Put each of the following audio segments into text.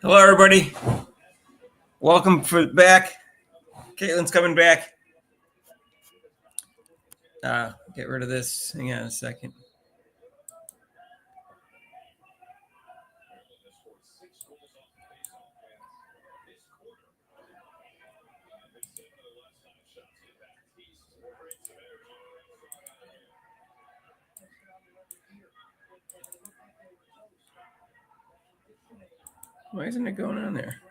Hello, everybody. Welcome back. Caitlin's coming back. Get rid of this. Hang on a second. Why isn't it going on there?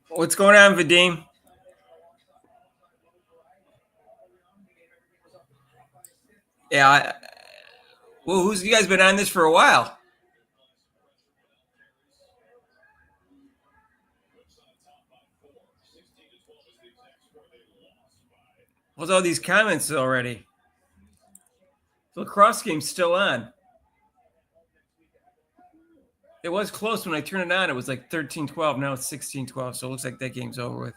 What's going on, Vadim? Yeah. Who's you guys been on this for a while? What's all these comments already? The lacrosse game's still on. It was close when I turned it on. It was like 13-12. Now it's 16-12. So it looks like that game's over with.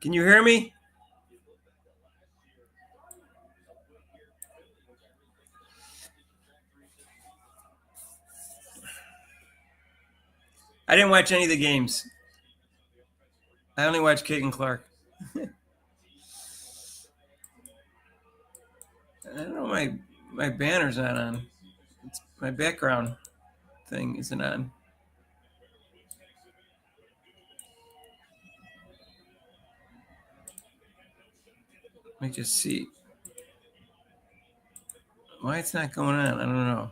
Can you hear me? I didn't watch any of the games. I only watched Caitlin Clark. I don't know, my banner's not on. My background thing isn't on. Let me just see why it's not going on. I don't know.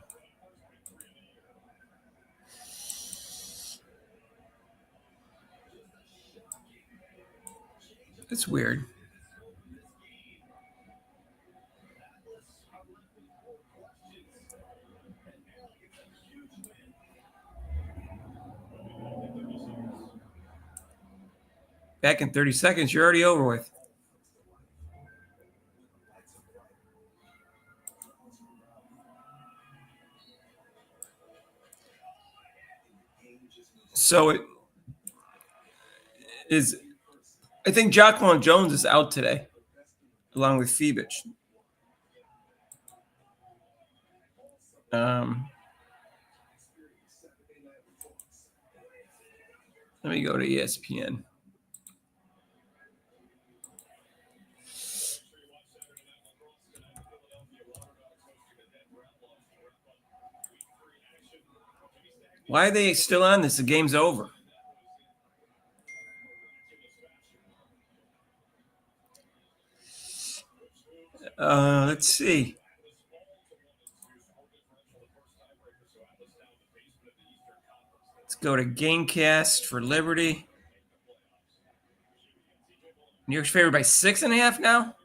It's weird. Back in 30 seconds, you're already over with. So it is. I think Jacqueline Jones is out today, along with Phoebich. Let me go to ESPN. Why are they still on this? The game's over. Let's see. Let's go to Gamecast for Liberty. New York's favored by 6.5 now.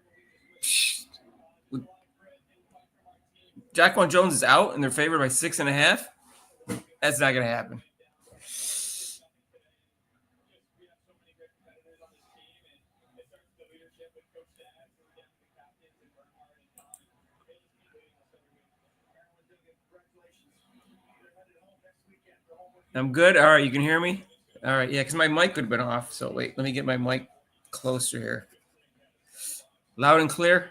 Jacqueline Jones is out and they're favored by 6.5. That's not going to happen. I'm good. All right, you can hear me? All right, yeah, because my mic could have been off. So wait, let me get my mic closer here. Loud and clear?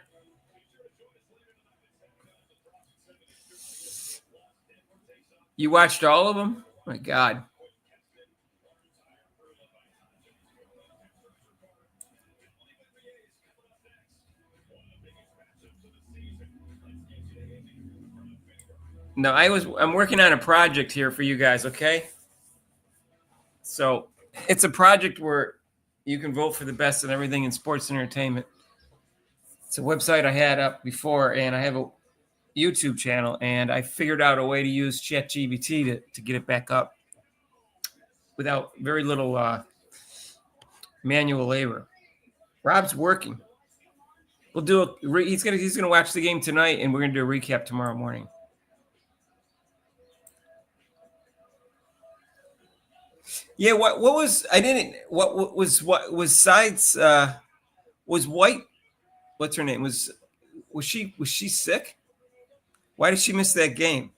You watched all of them? Oh my God. No, I'm working on a project here for you guys, okay? So it's a project where you can vote for the best and everything in sports and entertainment. It's a website I had up before, and I have a YouTube channel, and I figured out a way to use ChatGPT to get it back up without very little manual labor. Rob's working. We'll do he's gonna watch the game tonight, and we're gonna do a recap tomorrow morning. Yeah, what was sides was White? What's her name? Was she sick? Why did she miss that game?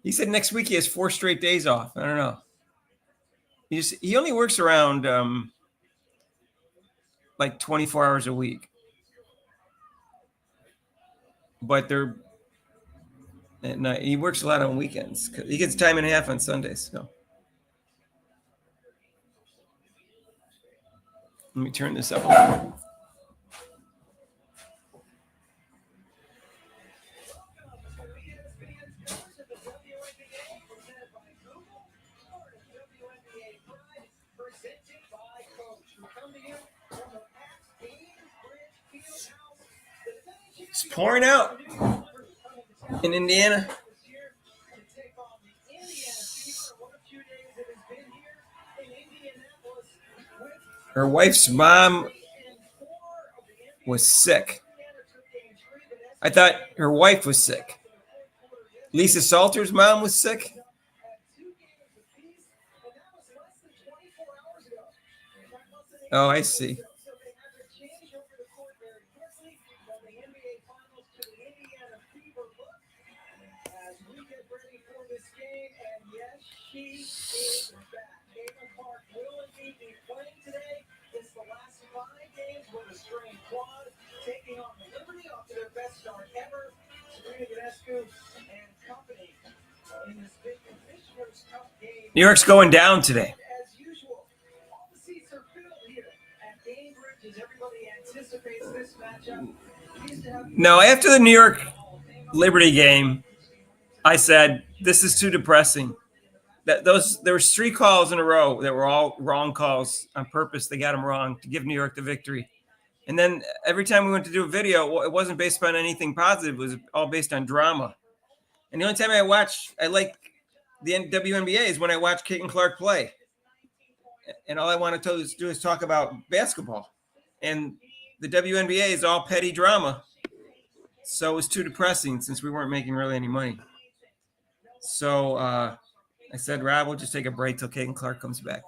He said next week he has 4 straight days off. I don't know. He only works around like 24 hours a week, but at night. He works a lot on weekends. He gets time and a half on Sundays. So let me turn this up. It's pouring out in Indiana. Her wife's mom was sick. I thought her wife was sick. Lisa Salter's mom was sick. Oh, I see. New York's going down today. No, after the New York Liberty game, I said, this is too depressing. There was 3 calls in a row that were all wrong calls on purpose. They got them wrong to give New York the victory. And then every time we went to do a video, it wasn't based on anything positive. It was all based on drama. And the only time I like the WNBA is when I watch Caitlin Clark play. And all I want to do is talk about basketball. And the WNBA is all petty drama. So it was too depressing since we weren't making really any money. So I said, Rob, we'll just take a break till Caitlin Clark comes back.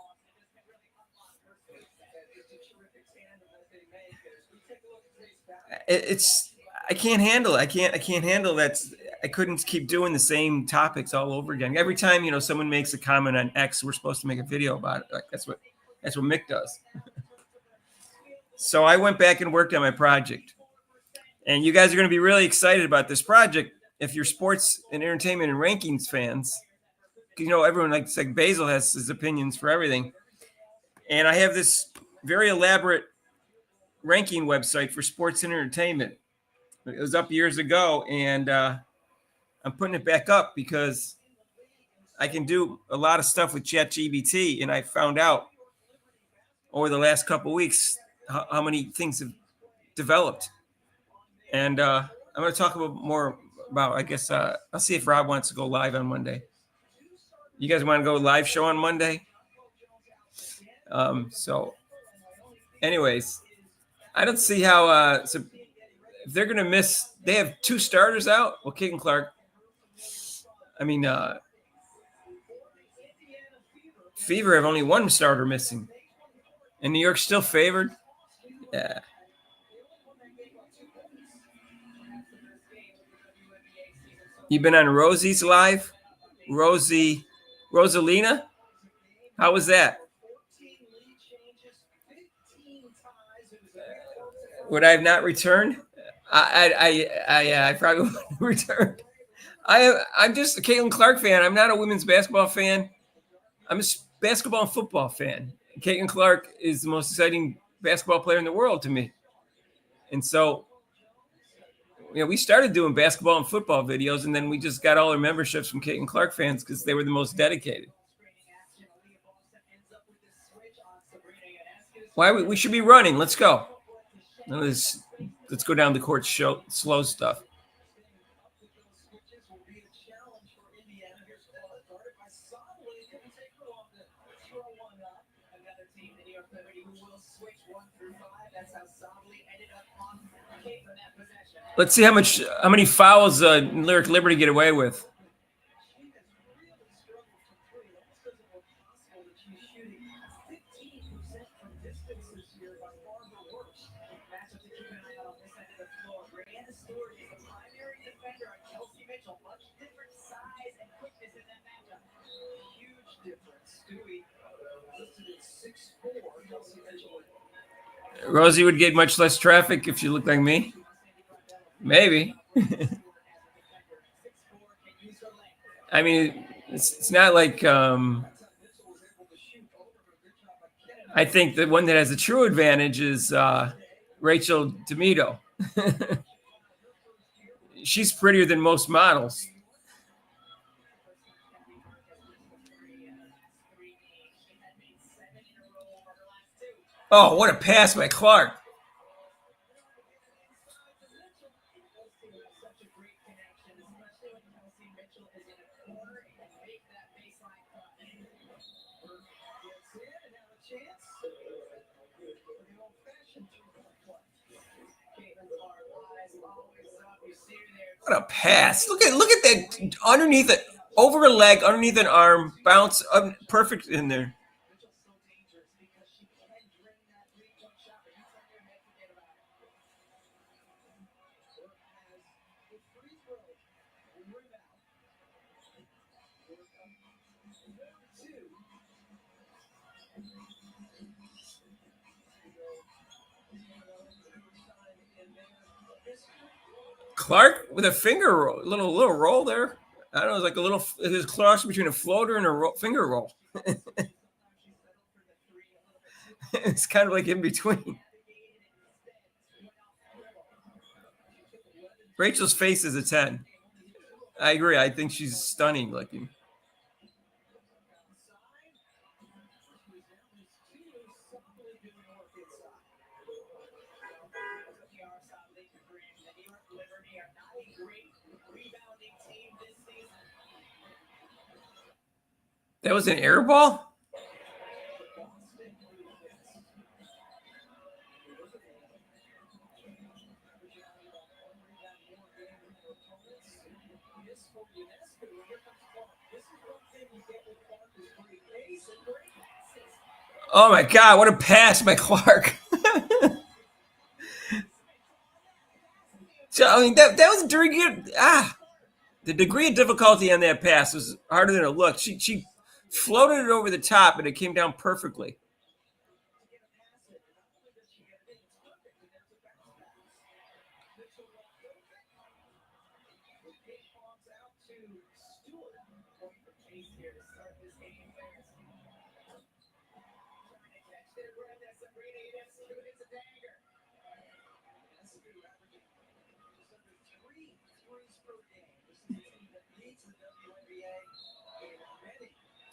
I can't handle it. I can't handle that. I couldn't keep doing the same topics all over again. Every time, someone makes a comment on X, we're supposed to make a video about it. Like that's what Mick does. So I went back and worked on my project. And you guys are going to be really excited about this project if you're sports and entertainment and rankings fans. Everyone like Basil has his opinions for everything. And I have this very elaborate ranking website for sports and entertainment. It was up years ago, and I'm putting it back up because I can do a lot of stuff with ChatGPT, and I found out over the last couple of weeks how many things have developed. And I'm going to talk more about, I guess, I'll see if Rob wants to go live on Monday. You guys want to go live show on Monday? So anyways, I don't see how, so if they're going to miss, they have 2 starters out. Well, Caitlin Clark, Fever have only 1 starter missing. And New York's still favored. Yeah. You've been on Rosie's live? Rosalina? How was that? Would I have not returned? I probably would have returned. I'm just a Caitlin Clark fan. I'm not a women's basketball fan. I'm a basketball and football fan. Caitlin Clark is the most exciting basketball player in the world to me. And so, we started doing basketball and football videos, and then we just got all our memberships from Caitlin Clark fans because they were the most dedicated. Why we should be running? Let's go. Let's go down the court. Slow stuff. Let's see how many fouls Lyric Liberty get away with. Rosie would get much less traffic if she looked like me. Maybe. I mean, it's not like I think the one that has the true advantage is Rachel D'Amito. She's prettier than most models. Oh, what a pass by Clark. What a pass. Look at that underneath it, over a leg, underneath an arm, bounce, perfect in there. Clark with a finger roll, little roll there. I don't know, it's like a little. There's a cross between a floater and a finger roll. It's kind of like in between. Rachel's face is a 10. I agree. I think she's stunning looking. That was an air ball? Oh my God, what a pass by Clark. So, I mean, that was during the degree of difficulty on that pass was harder than it looked. She floated it over the top and it came down perfectly.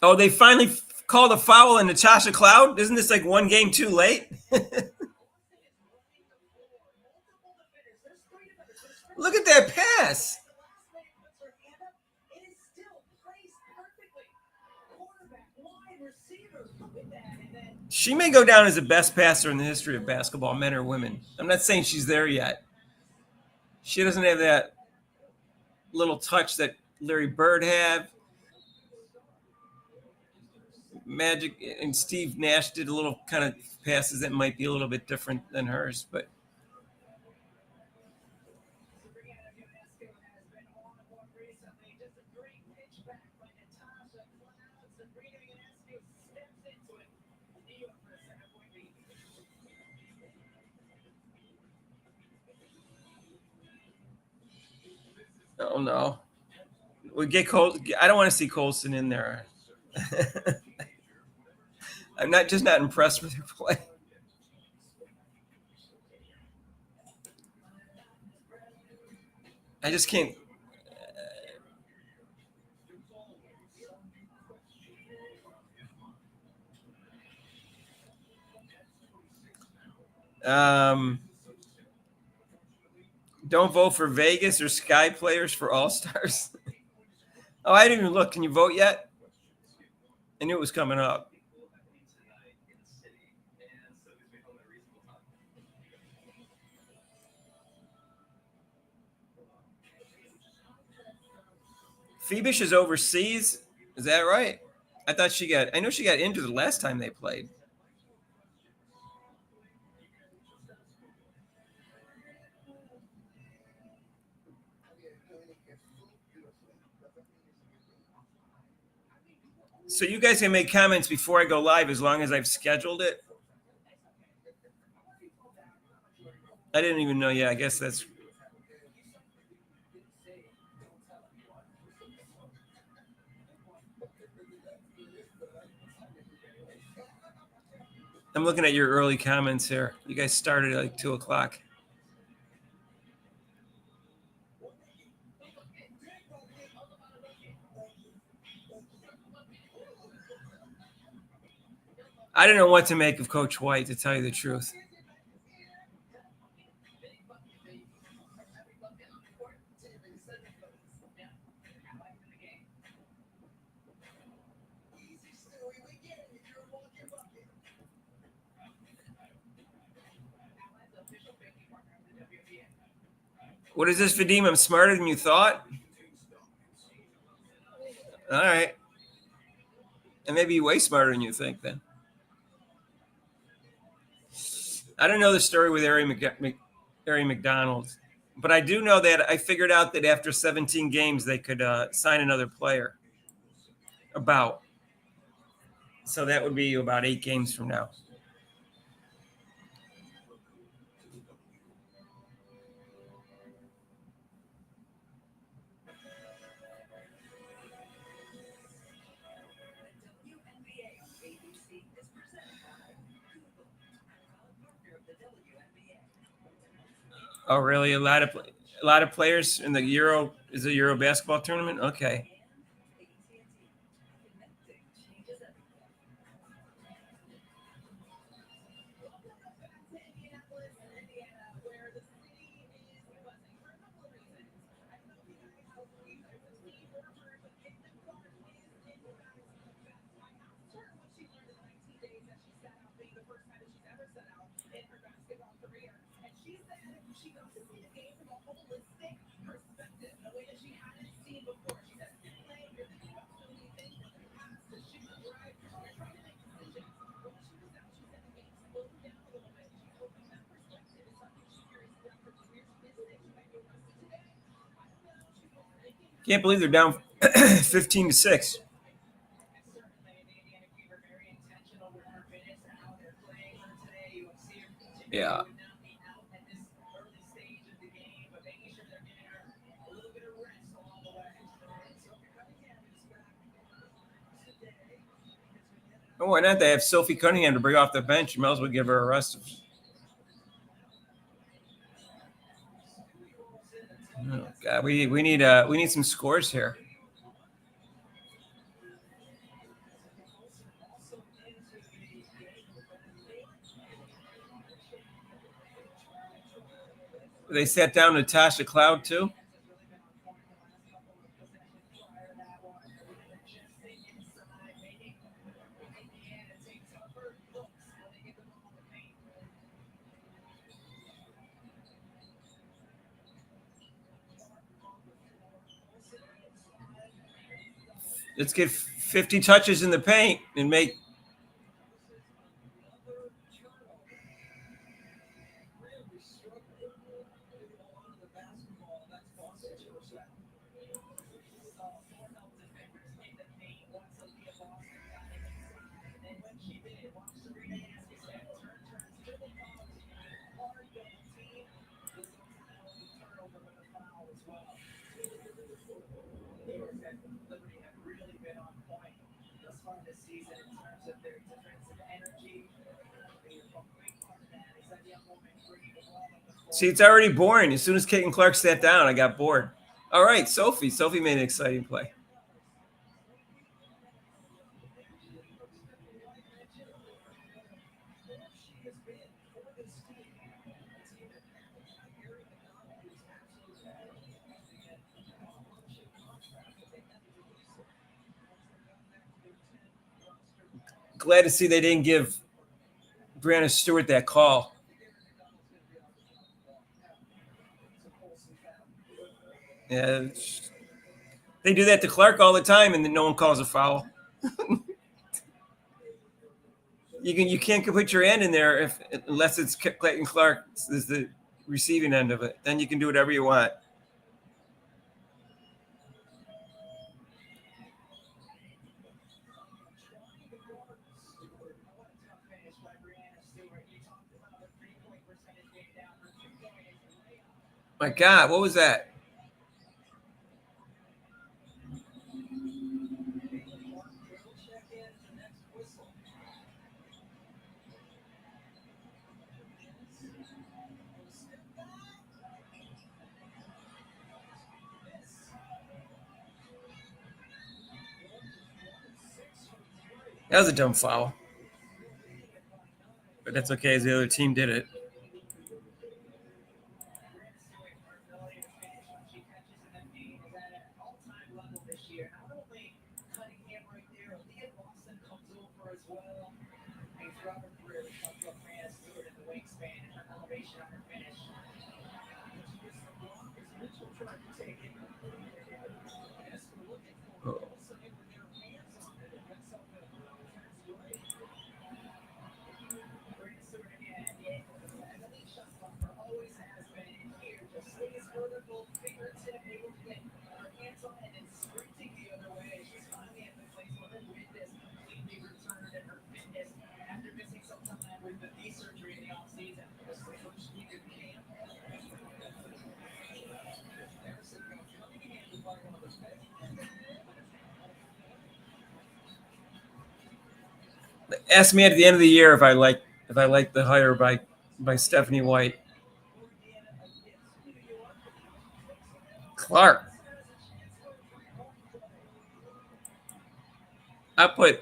Oh, they finally called a foul on Natasha Cloud? Isn't this like one game too late? Look at that pass. She may go down as the best passer in the history of basketball, men or women. I'm not saying she's there yet. She doesn't have that little touch that Larry Bird had. Magic and Steve Nash did a little kind of passes that might be a little bit different than hers, but oh no. We get Col. I don't want to see Colson in there. I'm not impressed with her play. I just can't. Um, don't vote for Vegas or Sky players for All Stars. Oh, I didn't even look. Can you vote yet? I knew it was coming up. Phoebish is overseas. Is that right? I thought she got. I know she got injured the last time they played. So you guys can make comments before I go live as long as I've scheduled it. I didn't even know. Yeah, I guess that's. I'm looking at your early comments here. You guys started at like 2:00. I don't know what to make of Coach White, to tell you the truth. What is this, Vadim? I'm smarter than you thought? All right. And maybe you're way smarter than you think then. I don't know the story with Ari McDonald, but I do know that I figured out that after 17 games, they could sign another player. So that would be about 8 games from now. Oh, really? A lot of players in the Euro is a Euro basketball tournament. Okay. Can't believe they're down 15-6. Yeah. Oh, why not? They have Sophie Cunningham to bring off the bench. You might as well give her a rest. Oh, God, we need some scores here. They sat down Natasha Cloud too. Let's get 50 touches in the paint and make. See, it's already boring. As soon as Kate and Clark sat down, I got bored. All right, Sophie. Sophie made an exciting play. Glad to see they didn't give Brianna Stewart that call. Yeah, they do that to Clark all the time, and then no one calls a foul. You can't put your hand in there unless it's Clayton Clark is the receiving end of it. Then you can do whatever you want. My God, what was that? That was a dumb foul. But that's okay, as the other team did it. Oh. Ask me at the end of the year if I like the hire by Stephanie White. Clark. I put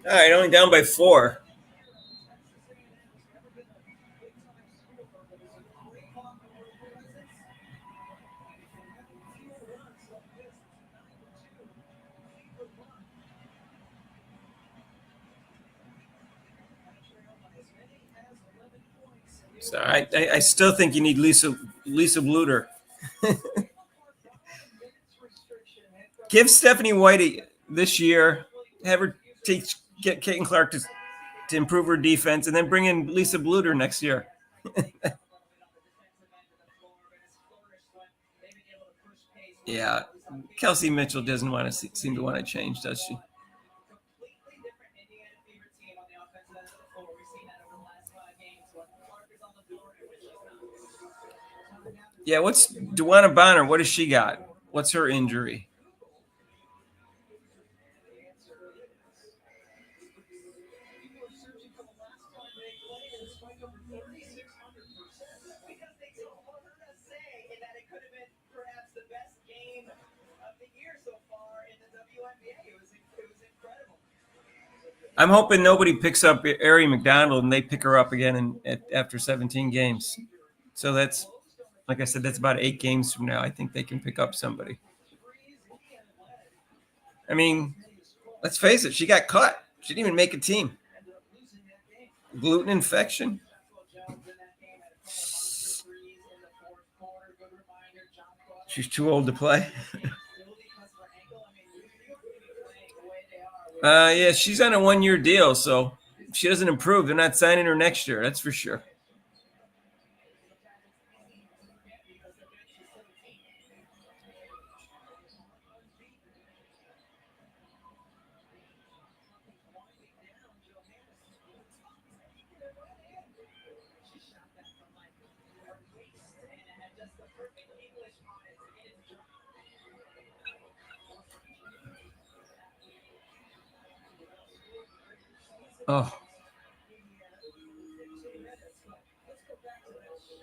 all right, only down by 4. So I still think you need Lisa Bluter. Give Stephanie White this year. Have her get Caitlin Clark to improve her defense, and then bring in Lisa Bluter next year. Yeah, Kelsey Mitchell doesn't want to seem to want to change, does she? Yeah, what's Dewana Bonner? What has she got? What's her injury? I'm hoping nobody picks up Ari McDonald and they pick her up again after 17 games. So that's, like I said, that's about 8 games from now. I think they can pick up somebody. I mean, let's face it, she got cut. She didn't even make a team. Gluten infection. She's too old to play. Yeah, she's on a 1-year deal, so if she doesn't improve, they're not signing her next year. That's for sure. Oh.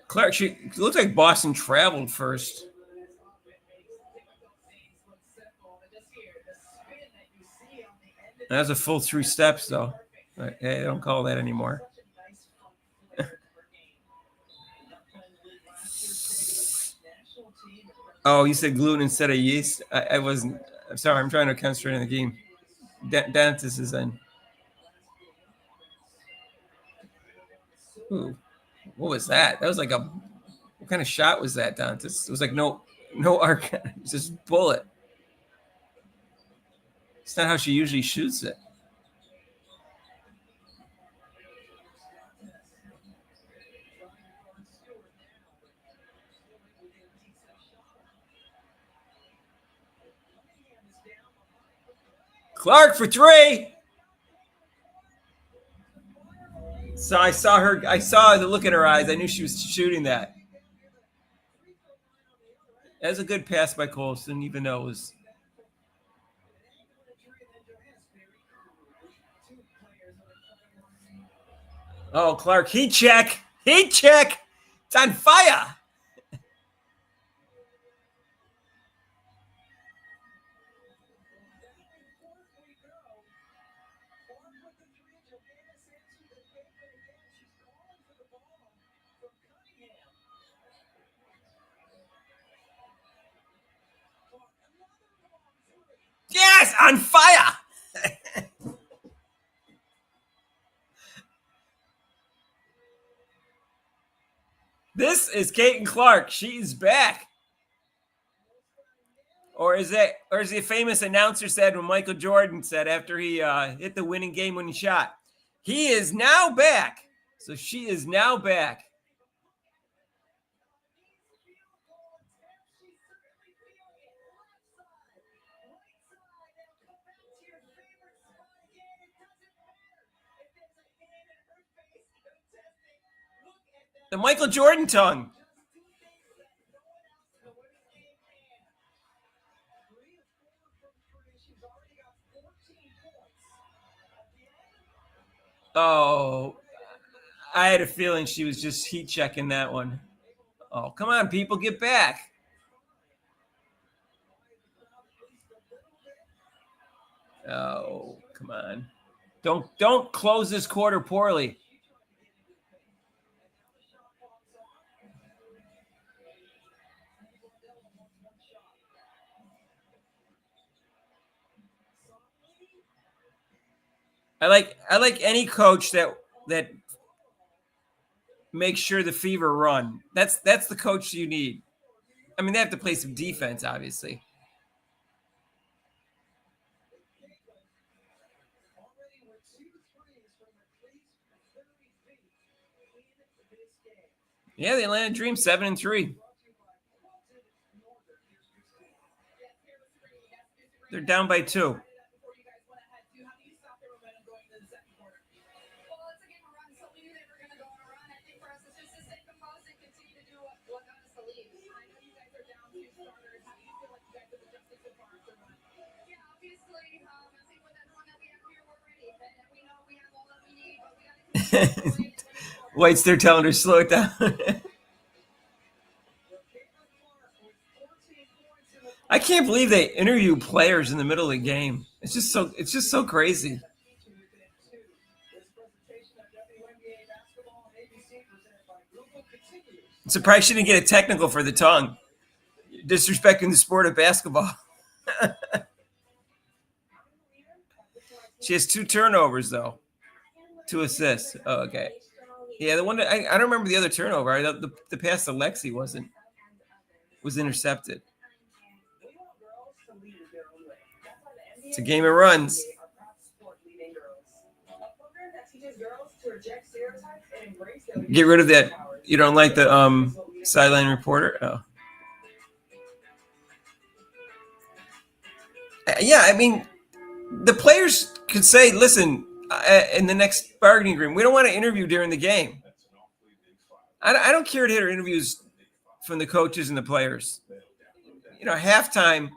Clark, she looks like Boston traveled first. That was a full 3 steps, though. They don't call that anymore. Oh, you said gluten instead of yeast? I wasn't. I'm sorry. I'm trying to concentrate on the game. Dentist is in. Ooh, what was that? That was like a. What kind of shot was that, Dentist? It was like no arc. It was just bullet. It's not how she usually shoots it. Clark for 3. So I saw her. I saw the look in her eyes. I knew she was shooting that. That was a good pass by Colson, even though it was. Oh, Clark, heat check. Heat check. It's on fire. Yes, on fire. This is Caitlin Clark. She's back. Or is the famous announcer said when Michael Jordan said after he hit the winning game-winning shot, he is now back. So she is now back. The Michael Jordan tongue. Oh, I had a feeling she was just heat checking that one. Oh, come on, people, get back. Oh, come on. Don't close this quarter poorly. I like any coach that makes sure the Fever run. That's the coach you need. I mean, they have to play some defense, obviously. Yeah, the Atlanta Dream 7-3. They're down by 2. White's there telling her slow it down. I can't believe they interview players in the middle of the game. It's just so crazy. I'm surprised she didn't get a technical for the tongue. Disrespecting the sport of basketball. She has 2 turnovers though. 2 assists. Oh, okay. Yeah, the one that, I don't remember the other turnover. The pass to Lexi was intercepted. It's a game of runs. Get rid of that. You don't like the sideline reporter? Oh. Yeah, I mean, the players could say, listen, in the next bargaining agreement, we don't want to interview during the game. I don't care to hear interviews from the coaches and the players. Halftime,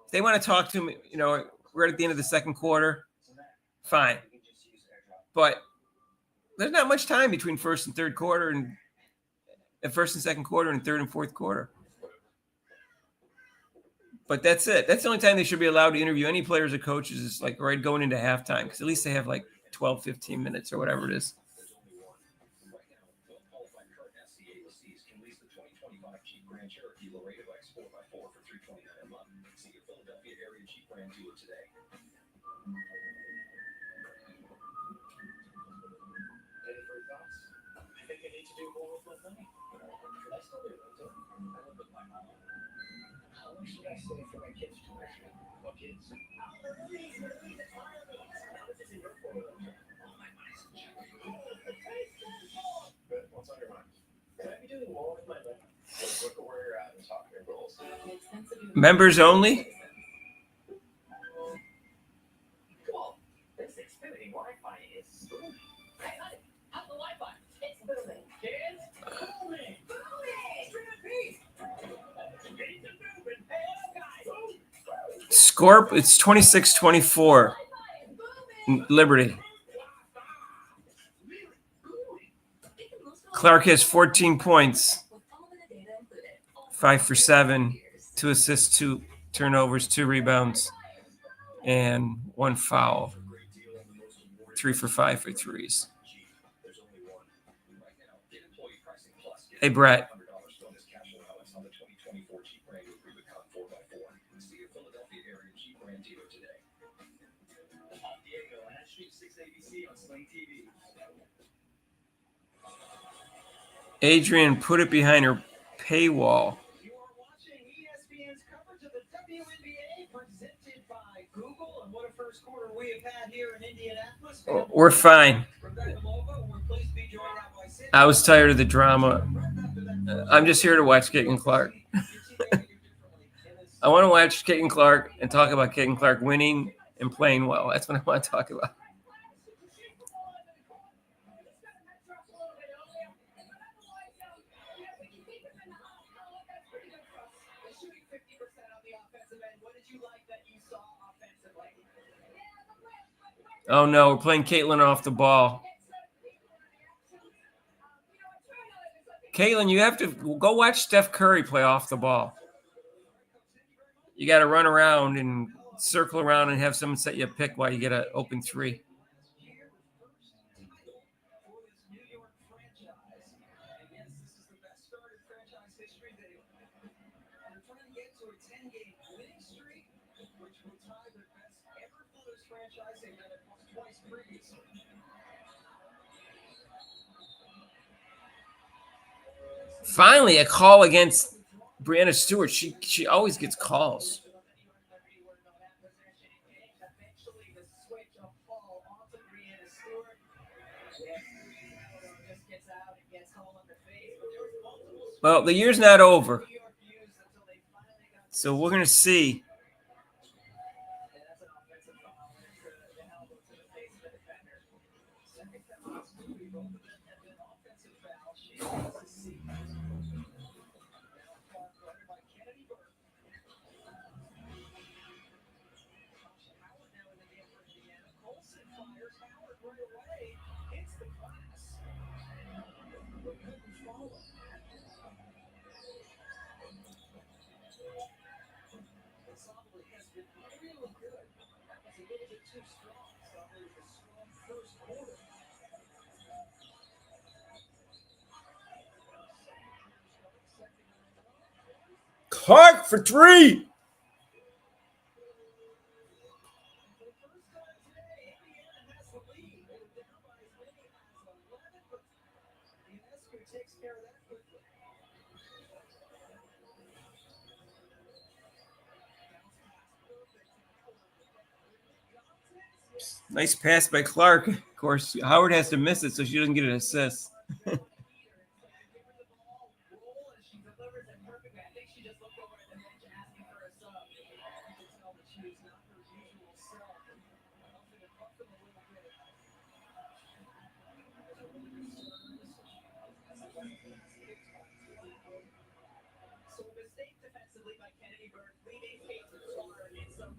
if they want to talk to me, we're at the end of the second quarter, fine. But there's not much time between first and third quarter and first and second quarter and third and fourth quarter. But that's it. That's the only time they should be allowed to interview any players or coaches is like right going into halftime, because at least they have like 12, 15 minutes or whatever it is. Members only? Scorp, it's 26-24. Liberty. Clark has 14 points, 5 for 7, 2 assists, 2 turnovers, 2 rebounds, and 1 foul. 3 for 5 for threes. Hey, Brett. Adrian put it behind her paywall. You are watching ESPN's coverage of the WNBA presented by Google, and what a first quarter we have had here in Indianapolis. We're fine. I was tired of the drama. I'm just here to watch Caitlin Clark. I want to watch Caitlin Clark and talk about Caitlin Clark winning and playing well. That's what I want to talk about. Oh no, we're playing Caitlin off the ball. Caitlin, you have to go watch Steph Curry play off the ball. You got to run around and circle around and have someone set you a pick while you get an open three. Finally, a call against Brianna Stewart. She always gets calls. Well, the year's not over. So we're going to see. Clark for 3. Nice pass by Clark. Of course, Howard has to miss it so she doesn't get an assist.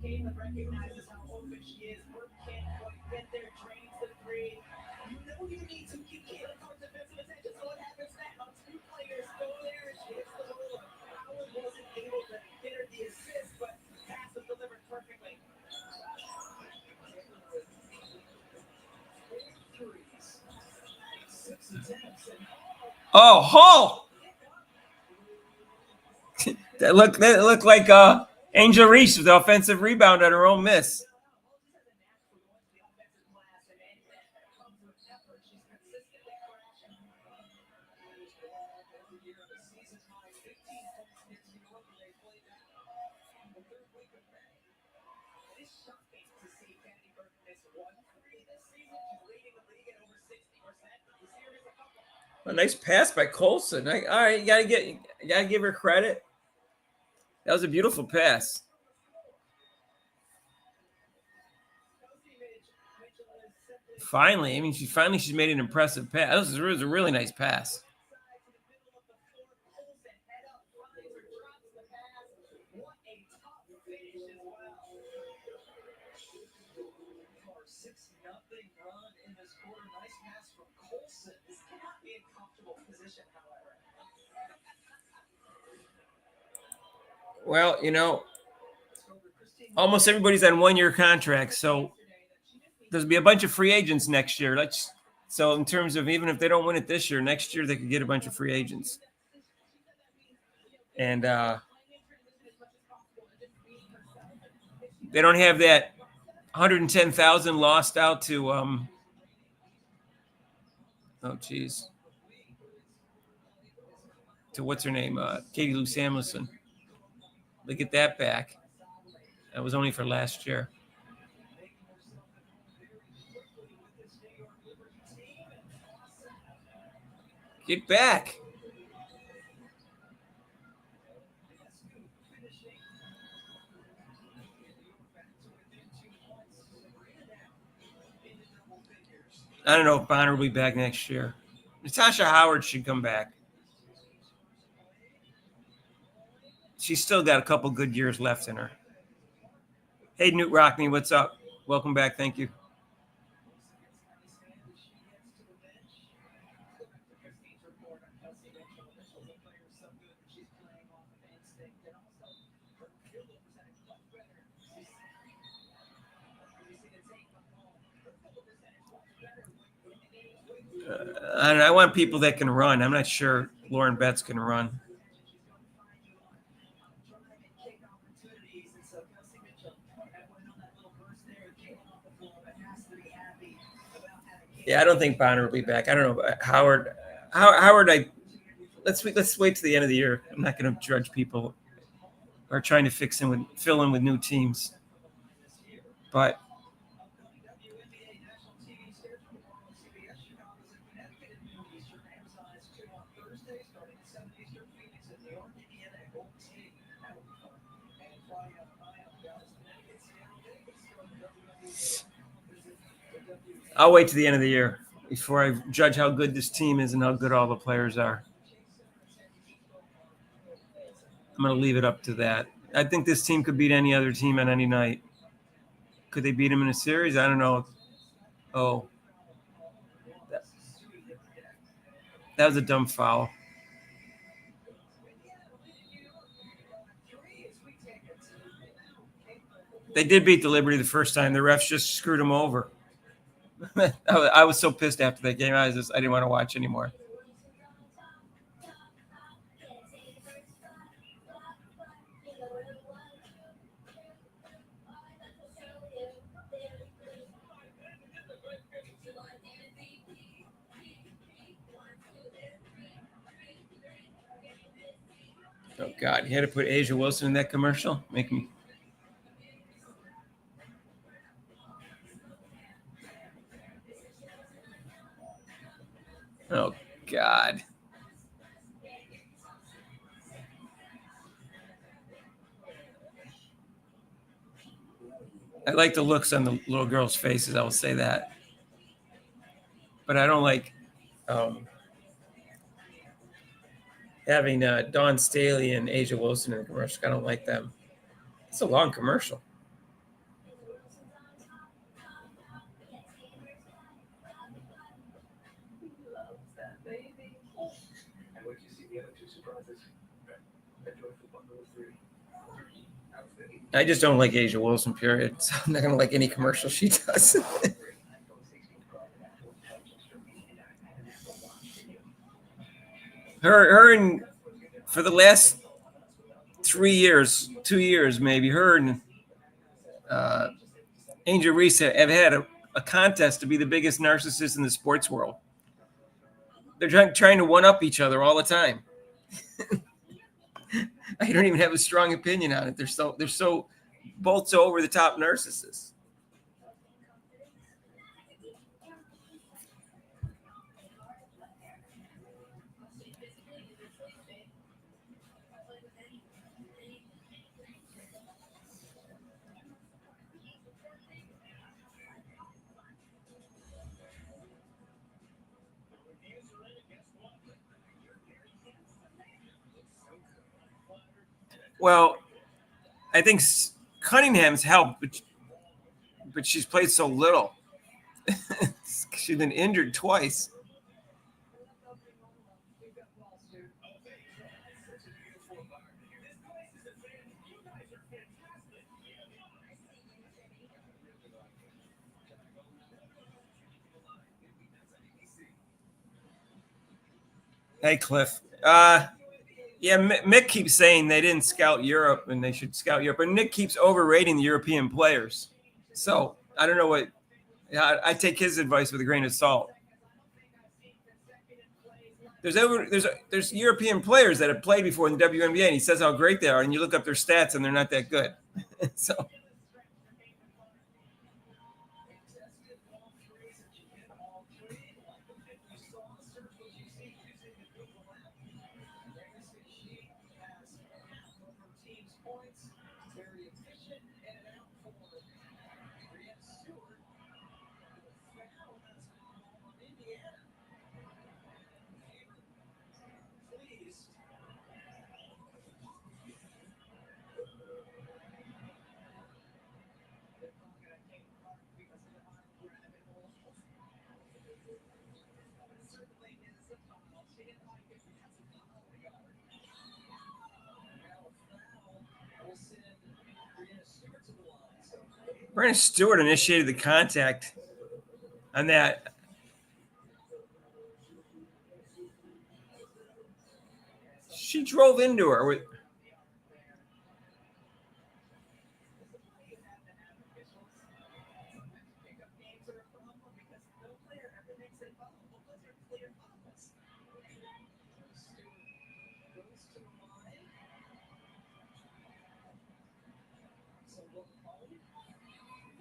Caitlin recognizes how open she is. Work can't quite get there, drains the three. you need some key towards defensive attention. So what happens now? Two players go there, and she hits the hole. Howard wasn't able to get her the assist, but pass was delivered perfectly. Threes. 6 attempts and Oh, Hall! That looked like Angel Reese with the offensive rebound on her own miss. A nice pass by Colson. All right, you gotta give her credit. That was a beautiful pass. Finally, I mean, she's made an impressive pass. This was a really nice pass. Well, you know, almost everybody's on 1-year contracts, so there'll be a bunch of free agents next year. So in terms of even if they don't win it this year, next year they could get a bunch of free agents. And they don't have that 110,000 lost out to to what's her name, Katie Lou Samuelson. They get that back. That was only for last year. Get back. I don't know if Bonner will be back next year. Natasha Howard should come back. She's still got a couple good years left in her. Hey, Newt Rockney, what's up? Welcome back. Thank you. I want people that can run. I'm not sure Lauren Betts can run. Yeah, I don't think Bonner will be back. I don't know. Howard, let's wait to the end of the year. I'm not going to judge people who are trying to fill in with new teams. But I'll wait to the end of the year before I judge how good this team is and how good all the players are. I'm going to leave it up to that. I think this team could beat any other team on any night. Could they beat them in a series? I don't know. Oh, that was a dumb foul. They did beat the Liberty the first time. The refs just screwed them over. I was so pissed after that game. I didn't want to watch anymore. Oh God, you had to put Asia Wilson in that commercial? Make me. Oh God. I like the looks on the little girls' faces. I will say that, but I don't like having Dawn Staley and Asia Wilson in the commercial. I don't like them. It's a long commercial. I just don't like Asia Wilson, period. So I'm not going to like any commercial she does. her and for the last 2 years maybe, her and Angel Reese have had a contest to be the biggest narcissist in the sports world. They're trying to one up each other all the time. I don't even have a strong opinion on it. They're so both so over the top narcissists. Well, I think Cunningham's helped, but she's played so little. She's been injured twice. Hey, Cliff. Yeah, Mick keeps saying they didn't scout Europe and they should scout Europe, but Nick keeps overrating the European players. So I don't know what. I take his advice with a grain of salt. There's European players that have played before in the WNBA, and he says how great they are, and you look up their stats, and they're not that good. So. Brandon Stewart initiated the contact on that. She drove into her with.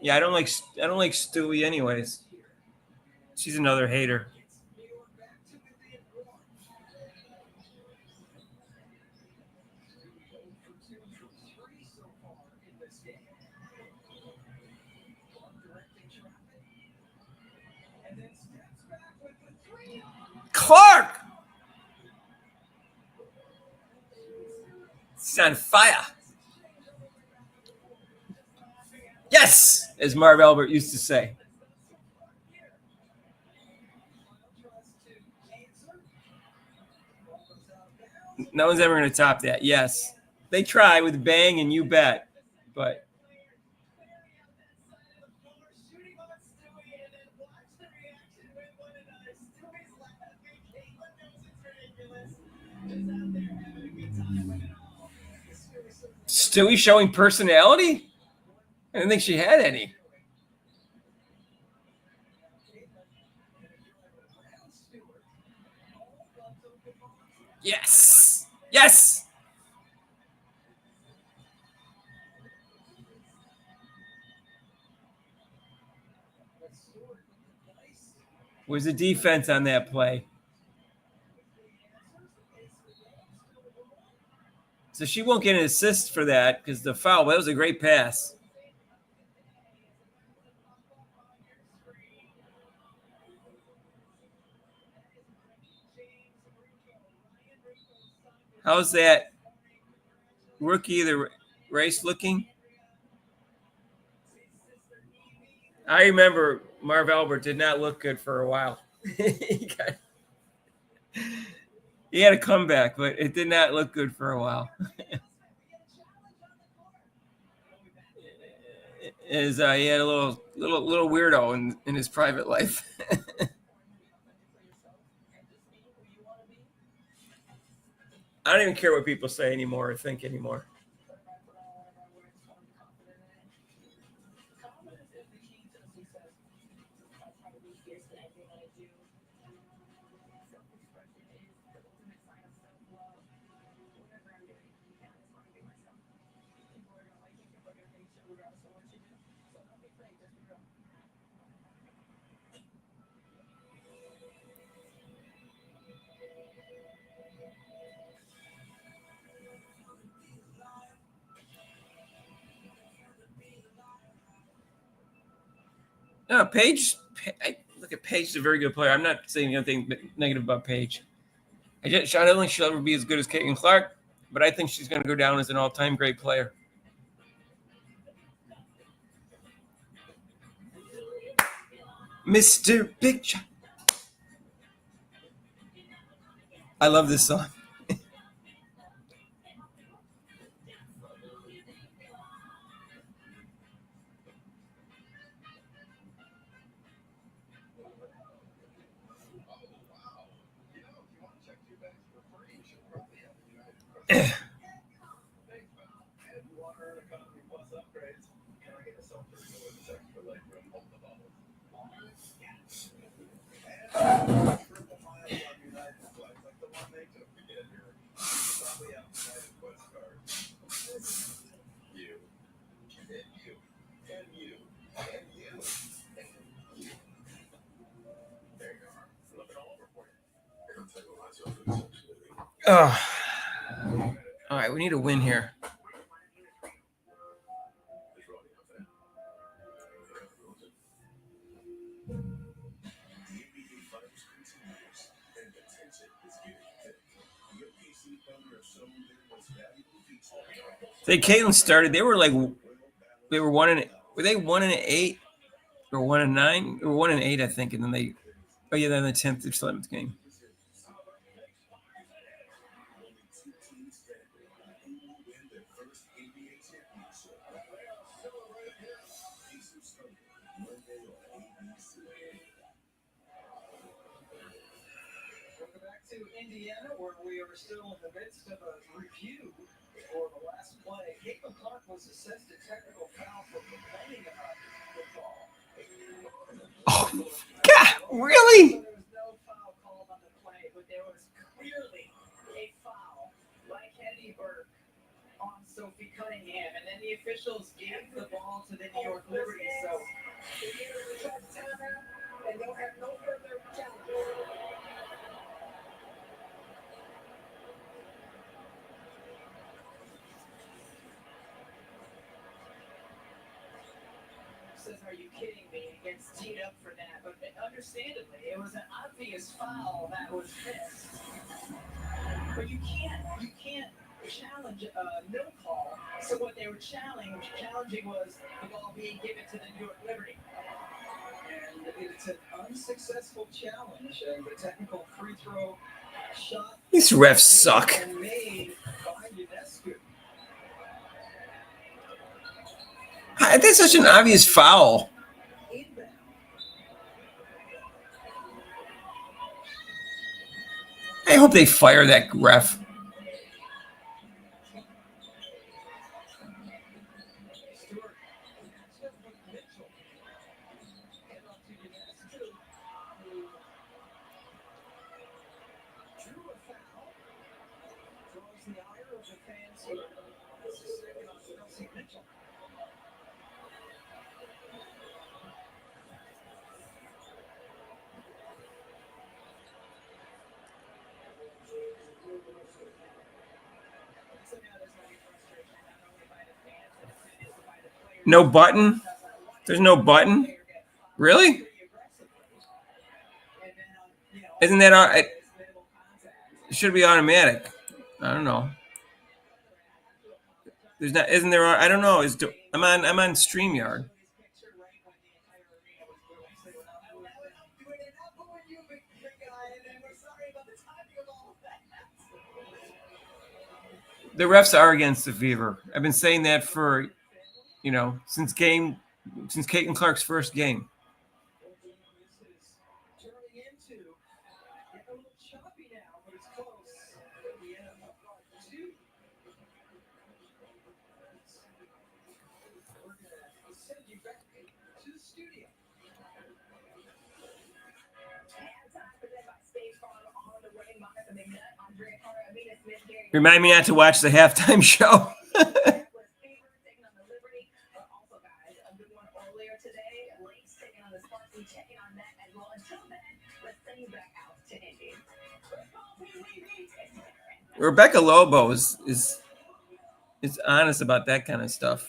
Yeah, I don't like Stewie anyways. She's another hater. Clark! She's on fire. Yes, as Marv Albert used to say. No one's ever going to top that. Yes. They try with Bang and You Bet, but Stewie showing personality? I didn't think she had any. Yes. Yes. Where's the defense on that play? So she won't get an assist for that because the foul. That was a great pass. How's that rookie of the race looking? I remember Marv Albert did not look good for a while. He had a comeback, but it did not look good for a while. He had a little weirdo in his private life. I don't even care what people say anymore or think anymore. No, Paige. I look at Paige is a very good player. I'm not saying anything negative about Paige. I don't think she'll ever be as good as Caitlin Clark, but I think she's going to go down as an all-time great player. Mr. Big Shot. I love this song. Oh. All right, we need a win here. Say Caitlin started. They were 1-8 or 1-9 or 1-8, I think, and then then the 10th or 11th game. To Indiana, where we are still in the midst of a review for the last play. Caitlin Clark was assessed a technical foul for complaining about the ball. Oh, God, really? There was no foul called on the play, but there was clearly a foul by Kennedy Burke on Sophie Cunningham. And then the officials gave the ball to the New York Liberty. So they gave it a timeout, and they'll have no further challenges. Says, are you kidding me? Gets teed up for that, but understandably, it was an obvious foul that was missed. But you can't challenge no call. So what they were challenging was the ball being given to the New York Liberty. And it's an unsuccessful challenge, and the technical free throw shot. These refs suck. Made by UNESCO. That's such an obvious foul. I hope they fire that ref. No button? There's no button? Really? Isn't that it should be automatic? I don't know. There's not. Isn't there? I don't know. I'm on StreamYard. The refs are against the Fever. I've been saying that for, since Caitlin Clark's first game. Remind me not to watch the halftime show. Rebecca Lobo is honest about that kind of stuff.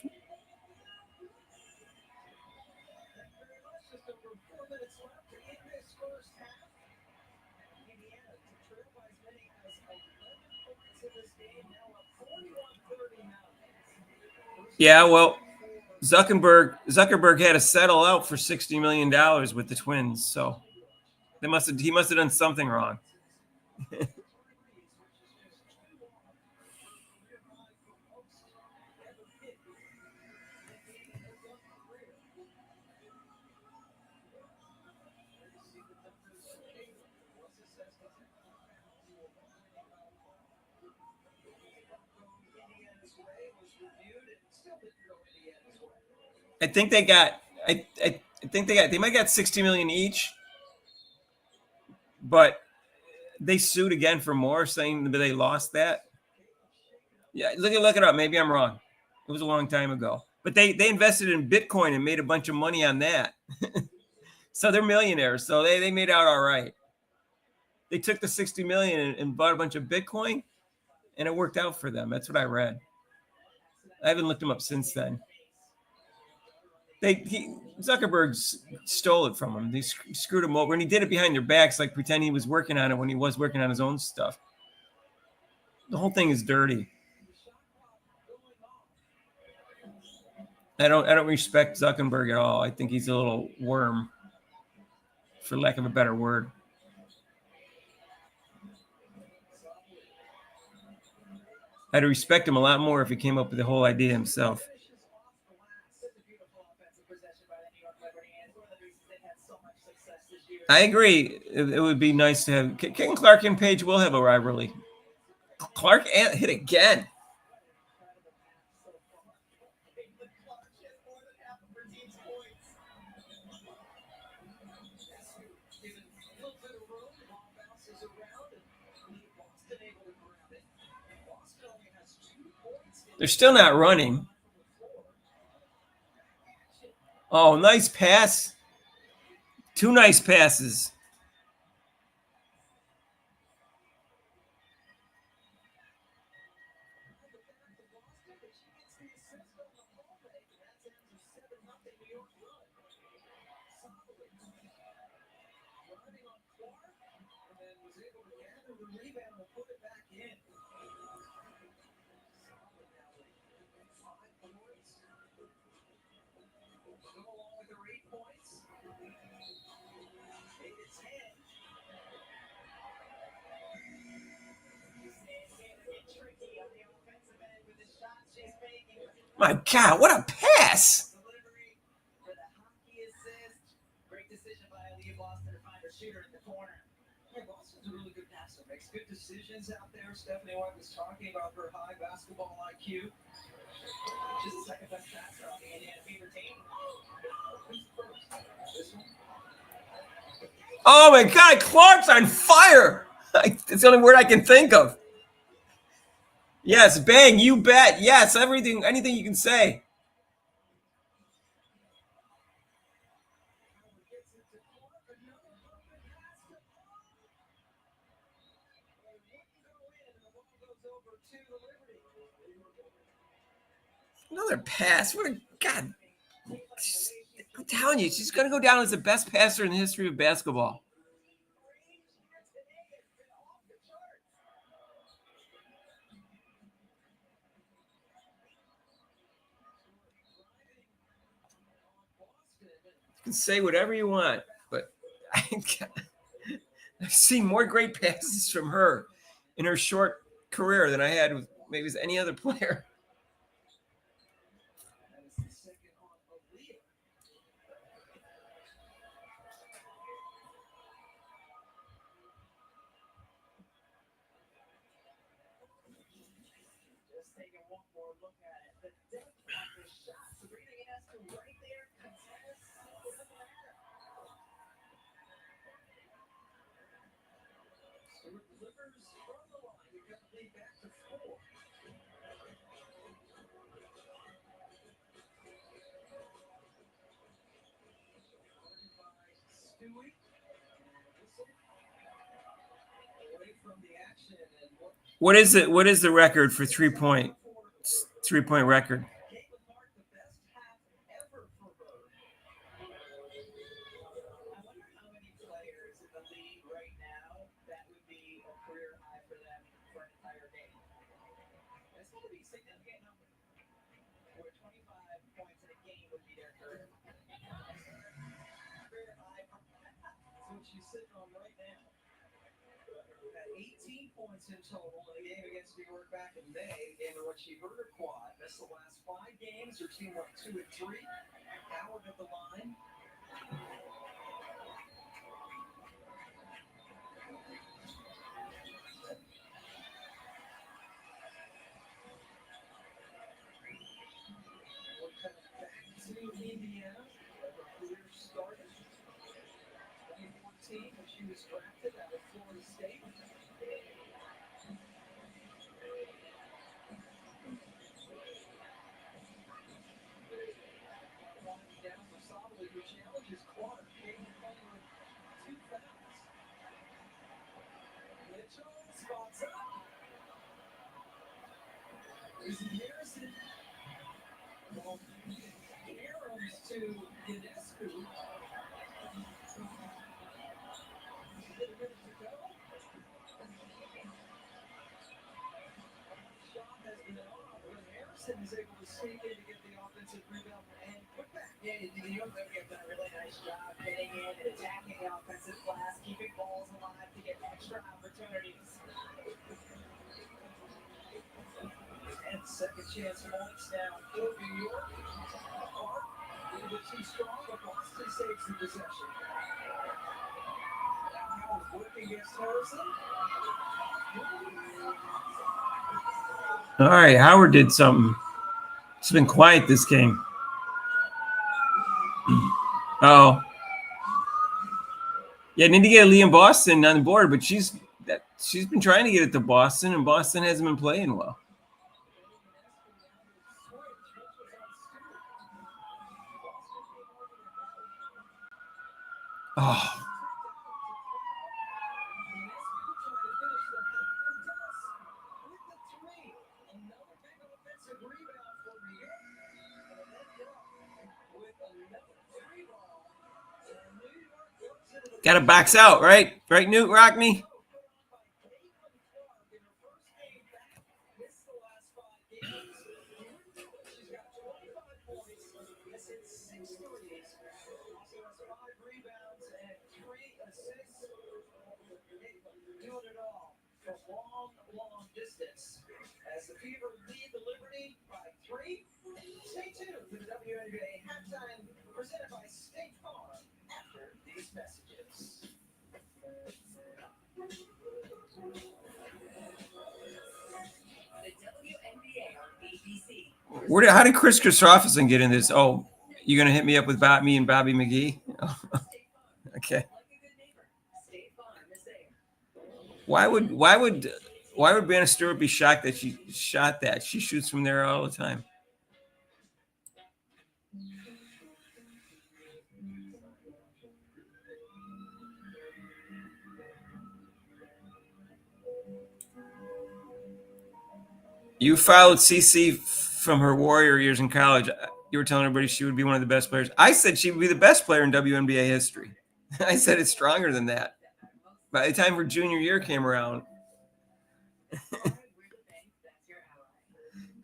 Yeah, well, Zuckerberg had to settle out for $60 million with the Twins, so he must have done something wrong. I think they got they might got 60 million each, but they sued again for more, saying that they lost that. Yeah, look it up. Maybe I'm wrong. It was a long time ago, but they invested in Bitcoin and made a bunch of money on that. So they're millionaires. So they made out all right. They took the 60 million and bought a bunch of Bitcoin, and it worked out for them. That's what I read. I haven't looked them up since then. Zuckerberg stole it from him. They screwed him over, and he did it behind their backs, like pretend he was working on it when he was working on his own stuff. The whole thing is dirty. I don't respect Zuckerberg at all. I think he's a little worm, for lack of a better word. I'd respect him a lot more if he came up with the whole idea himself. I agree. It would be nice to have Ken Clark and Paige will have a rivalry. Clark hit again. They're still not running. Oh, nice pass. 2 nice passes. My God, what a pass! Great decision by Aaliyah Boston to find her shooter in the corner. Yeah, Boston's a really good passer. Makes good decisions out there. Stephanie White was talking about her high basketball IQ. She's the second best passer on the Indiana Fever team. Oh my God, Clark's on fire! It's the only word I can think of. Yes, bang, you bet. Yes, anything you can say. Another pass. What a God. I'm telling you, she's going to go down as the best passer in the history of basketball. You can say whatever you want, but I've seen more great passes from her in her short career than I had with maybe it's any other player. That is the second on Aaliyah. Just taking one more look at it. The depth of the shot. Sabrina Ionescu right there. Contest. It doesn't matter. Stewart delivers from the line. You got the lead back to 4. 40 by Stewie. Whistle. Away from the action. And What is it? What is the record for 3-point record? Caitlin Mark, the best half ever for her. I wonder how many players in the league right now that would be a career high for them for an entire game. That's got to be a significant number. Where 25 points in a game would be their career. Career high. That's what she's sitting on right now. At 18 points in total in a game against New York back in May, in which she hurt her quad. Missed the last 5 games. Her team went 2-3. Howard at the line. We're coming back to Indiana. Her career started 2014 when she was drafted out of Florida State. Winding down for Solomon, who challenges Clark. Payton playing with 2 fouls. Mitchell spots up. Izzy Harrison. Well, Aarons to Ionescu. With a minute to go. Shot has been off, but Harrison is able to sneak in to get the offensive rebound and put back. Yeah, the UNBA have done a really nice job getting in and attacking the offensive glass, keeping balls alive to get extra opportunities. And second chance points now for New York. Clark, a little bit too strong, but Boston saves the possession. Now Howard working against Harrison. All right, Howard did something. It's been quiet this game. Oh, yeah, need to get Liam Boston on the board, but she's been trying to get it to Boston, and Boston hasn't been playing well. Oh. Got to box out, right? Right, Newt Rockney? Doing it all from long distance. As the Fever lead the Liberty by 3. Stay tuned to the WNBA halftime presented by State Farm after these messages. The WNBA on ABC. How did Chris Christopherson get in this? Oh, you gonna hit me up with me and Bobby McGee? Oh, okay. Why would Brianna Stewart be shocked that she shot that? She shoots from there all the time. You followed CC from her Warrior years in college. You were telling everybody she would be one of the best players. I said she would be the best player in WNBA history. I said it's stronger than that. By the time her junior year came around,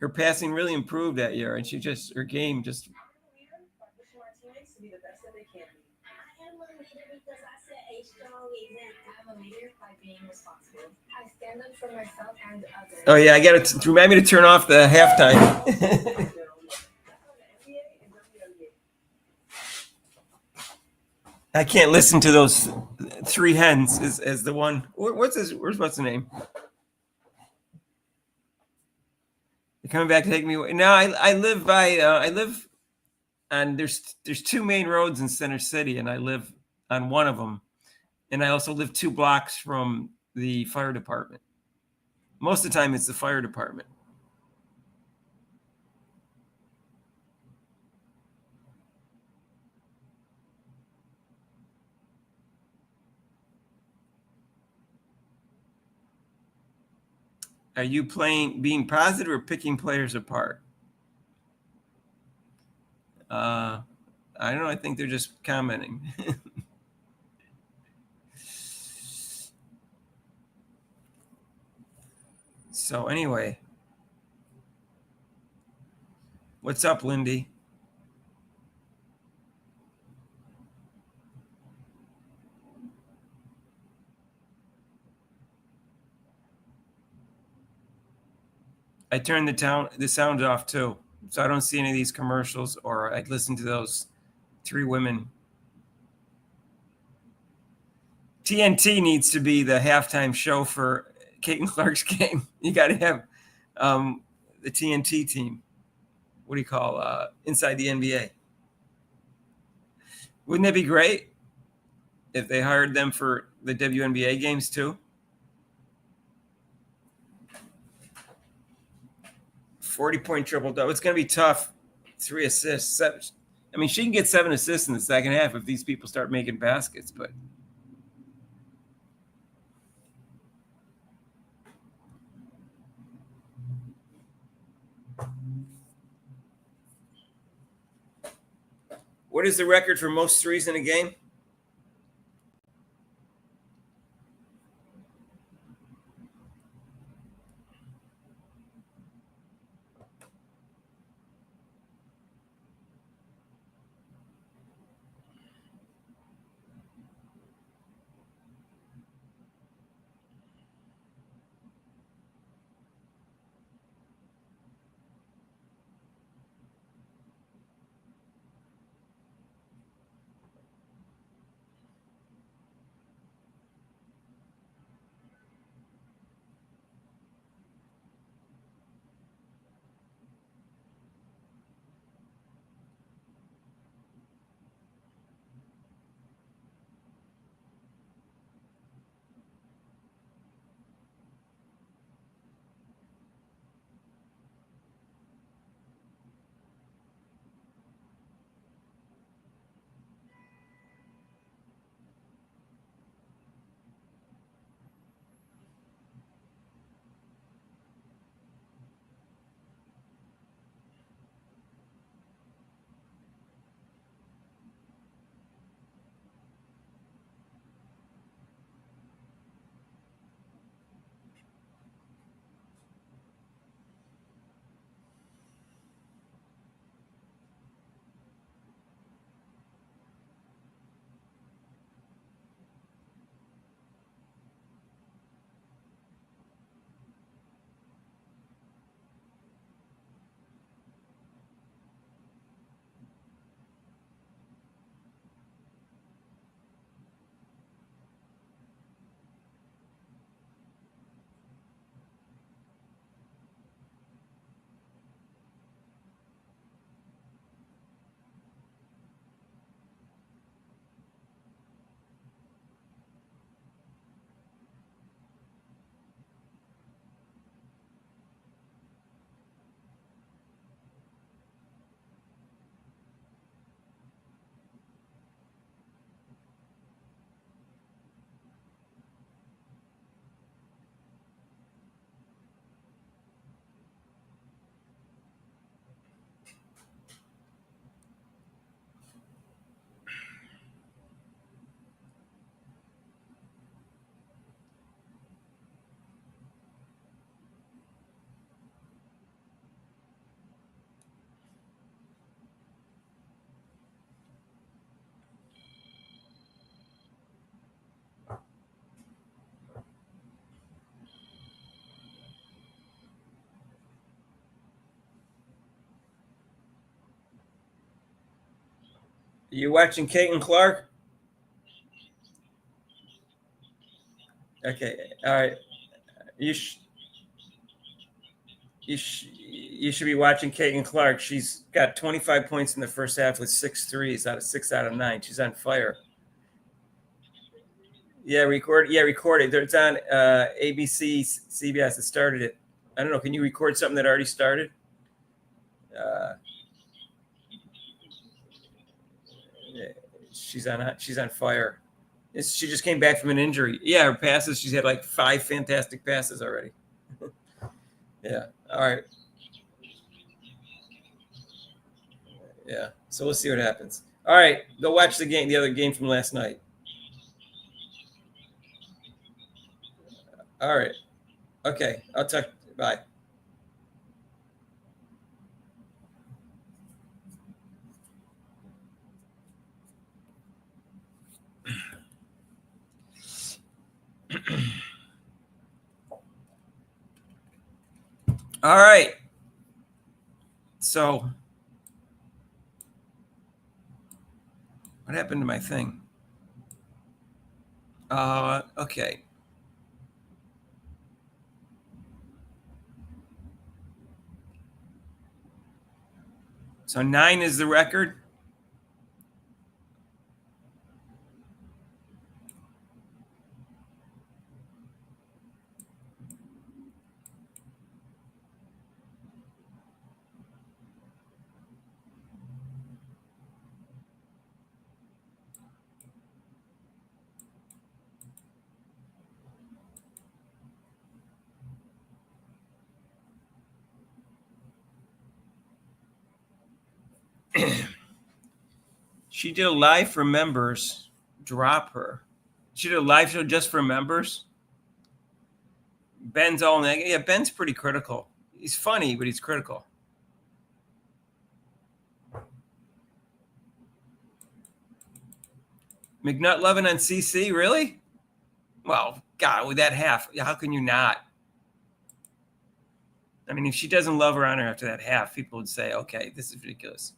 her passing really improved that year, and her game just. I am a leader because I set a stay strong, even I'm a leader by being responsible. I stand up for myself and others. Oh yeah, I got to remind me to turn off the halftime. I can't listen to those three hens as the one. What's the name? They're coming back to take me away. No, I live by I live on there's two main roads in Center City, and I live on one of them, and I also live 2 blocks from the fire department. Most of the time, it's the fire department. Are you being positive or picking players apart? I don't know. I think they're just commenting. So anyway, what's up, Lindy? I turned the sound off too, so I don't see any of these commercials, or I'd listen to those 3 women. TNT needs to be the halftime show for Caitlin Clark's game. You got to have the TNT team. What do you call inside the NBA? Wouldn't that be great if they hired them for the WNBA games too? 40-point triple double. It's going to be tough. 3 assists. 7. I mean, she can get 7 assists in the second half if these people start making baskets, but. What is the record for most threes in a game? You watching Caitlin Clark? Okay, all right. You you should be watching Caitlin Clark. She's got 25 points in the first half with 6 threes out of 6 out of 9. She's on fire. Yeah, record. Yeah, record it. It's on ABC, CBS. It started it. I don't know. Can you record something that already started? Yeah, she's on fire. She just came back from an injury. Yeah, her passes. She's had like 5 fantastic passes already. Yeah. All right. Yeah. So we'll see what happens. All right. Go watch the other game from last night. All right. Okay. I'll talk. Bye. All right. So what happened to my thing? Okay. So 9 is the record. She did a live for members. Drop her. She did a live show just for members. Ben's all negative. Yeah, Ben's pretty critical. He's funny, but he's critical. McNutt loving on CC, really? Well, God, with that half, how can you not? I mean, if she doesn't love her on her after that half, people would say, okay, this is ridiculous.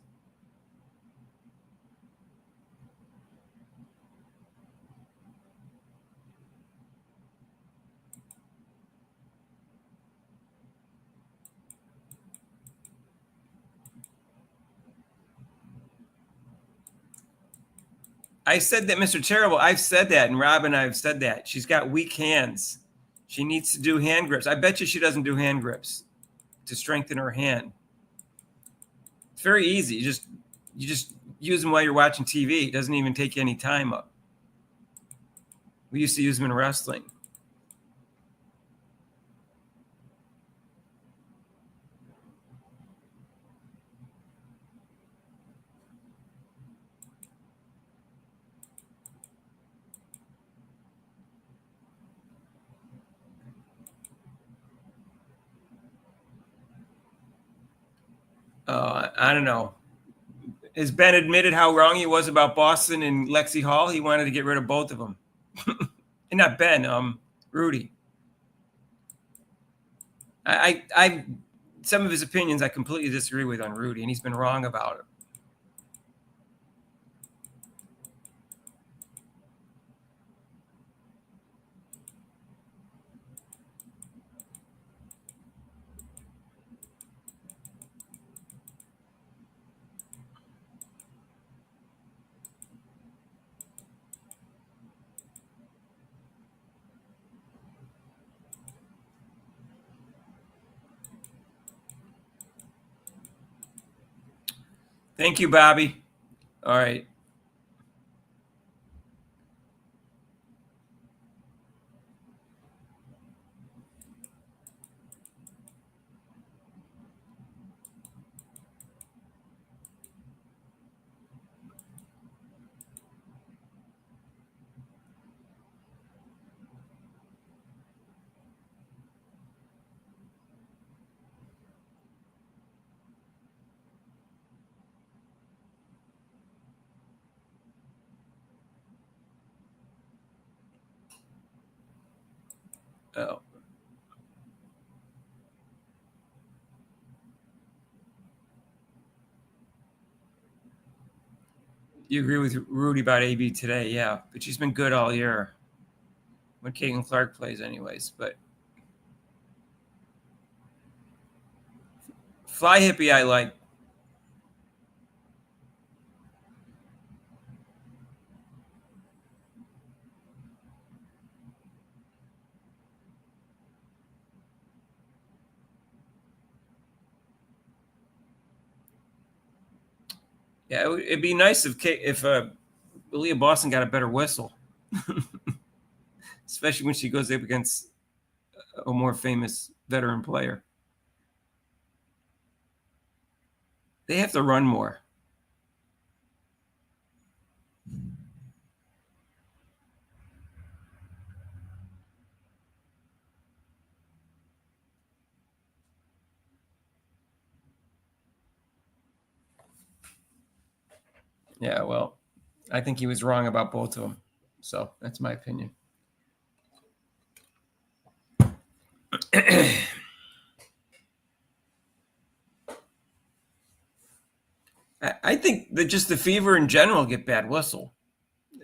I said that, Mr. Terrible. I've said that, and Rob and I have said that. She's got weak hands. She needs to do hand grips. I bet you she doesn't do hand grips to strengthen her hand. It's very easy. You just use them while you're watching TV. It doesn't even take you any time up. We used to use them in wrestling. I don't know. Has Ben admitted how wrong he was about Boston and Lexi Hall? He wanted to get rid of both of them. And not Ben, Rudy. I some of his opinions I completely disagree with on Rudy, and he's been wrong about it. Thank you, Bobby. All right. You agree with Rudy about AB today, yeah, but she's been good all year when Caitlin Clark plays, anyways. But Fly Hippie, I like. Yeah, it'd be nice if Leah Boston got a better whistle, especially when she goes up against a more famous veteran player. They have to run more. Yeah, well, I think he was wrong about both of them. So that's my opinion. I think that just the Fever in general get bad whistle.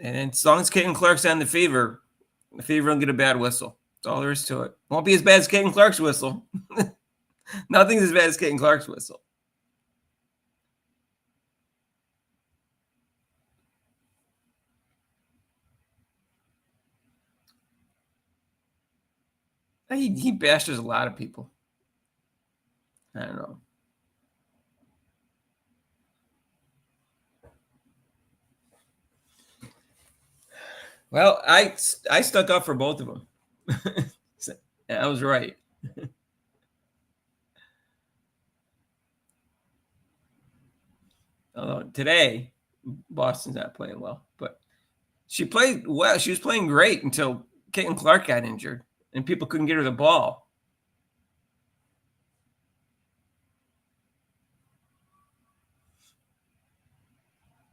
And as long as Caitlin Clark's on the Fever will get a bad whistle. That's all there is to it. Won't be as bad as Caitlin Clark's whistle. Nothing's as bad as Caitlin Clark's whistle. He bashes a lot of people. I don't know. Well, I stuck up for both of them. I was right. Although today, Boston's not playing well, but she played well. She was playing great until Caitlin Clark got injured and people couldn't get her the ball.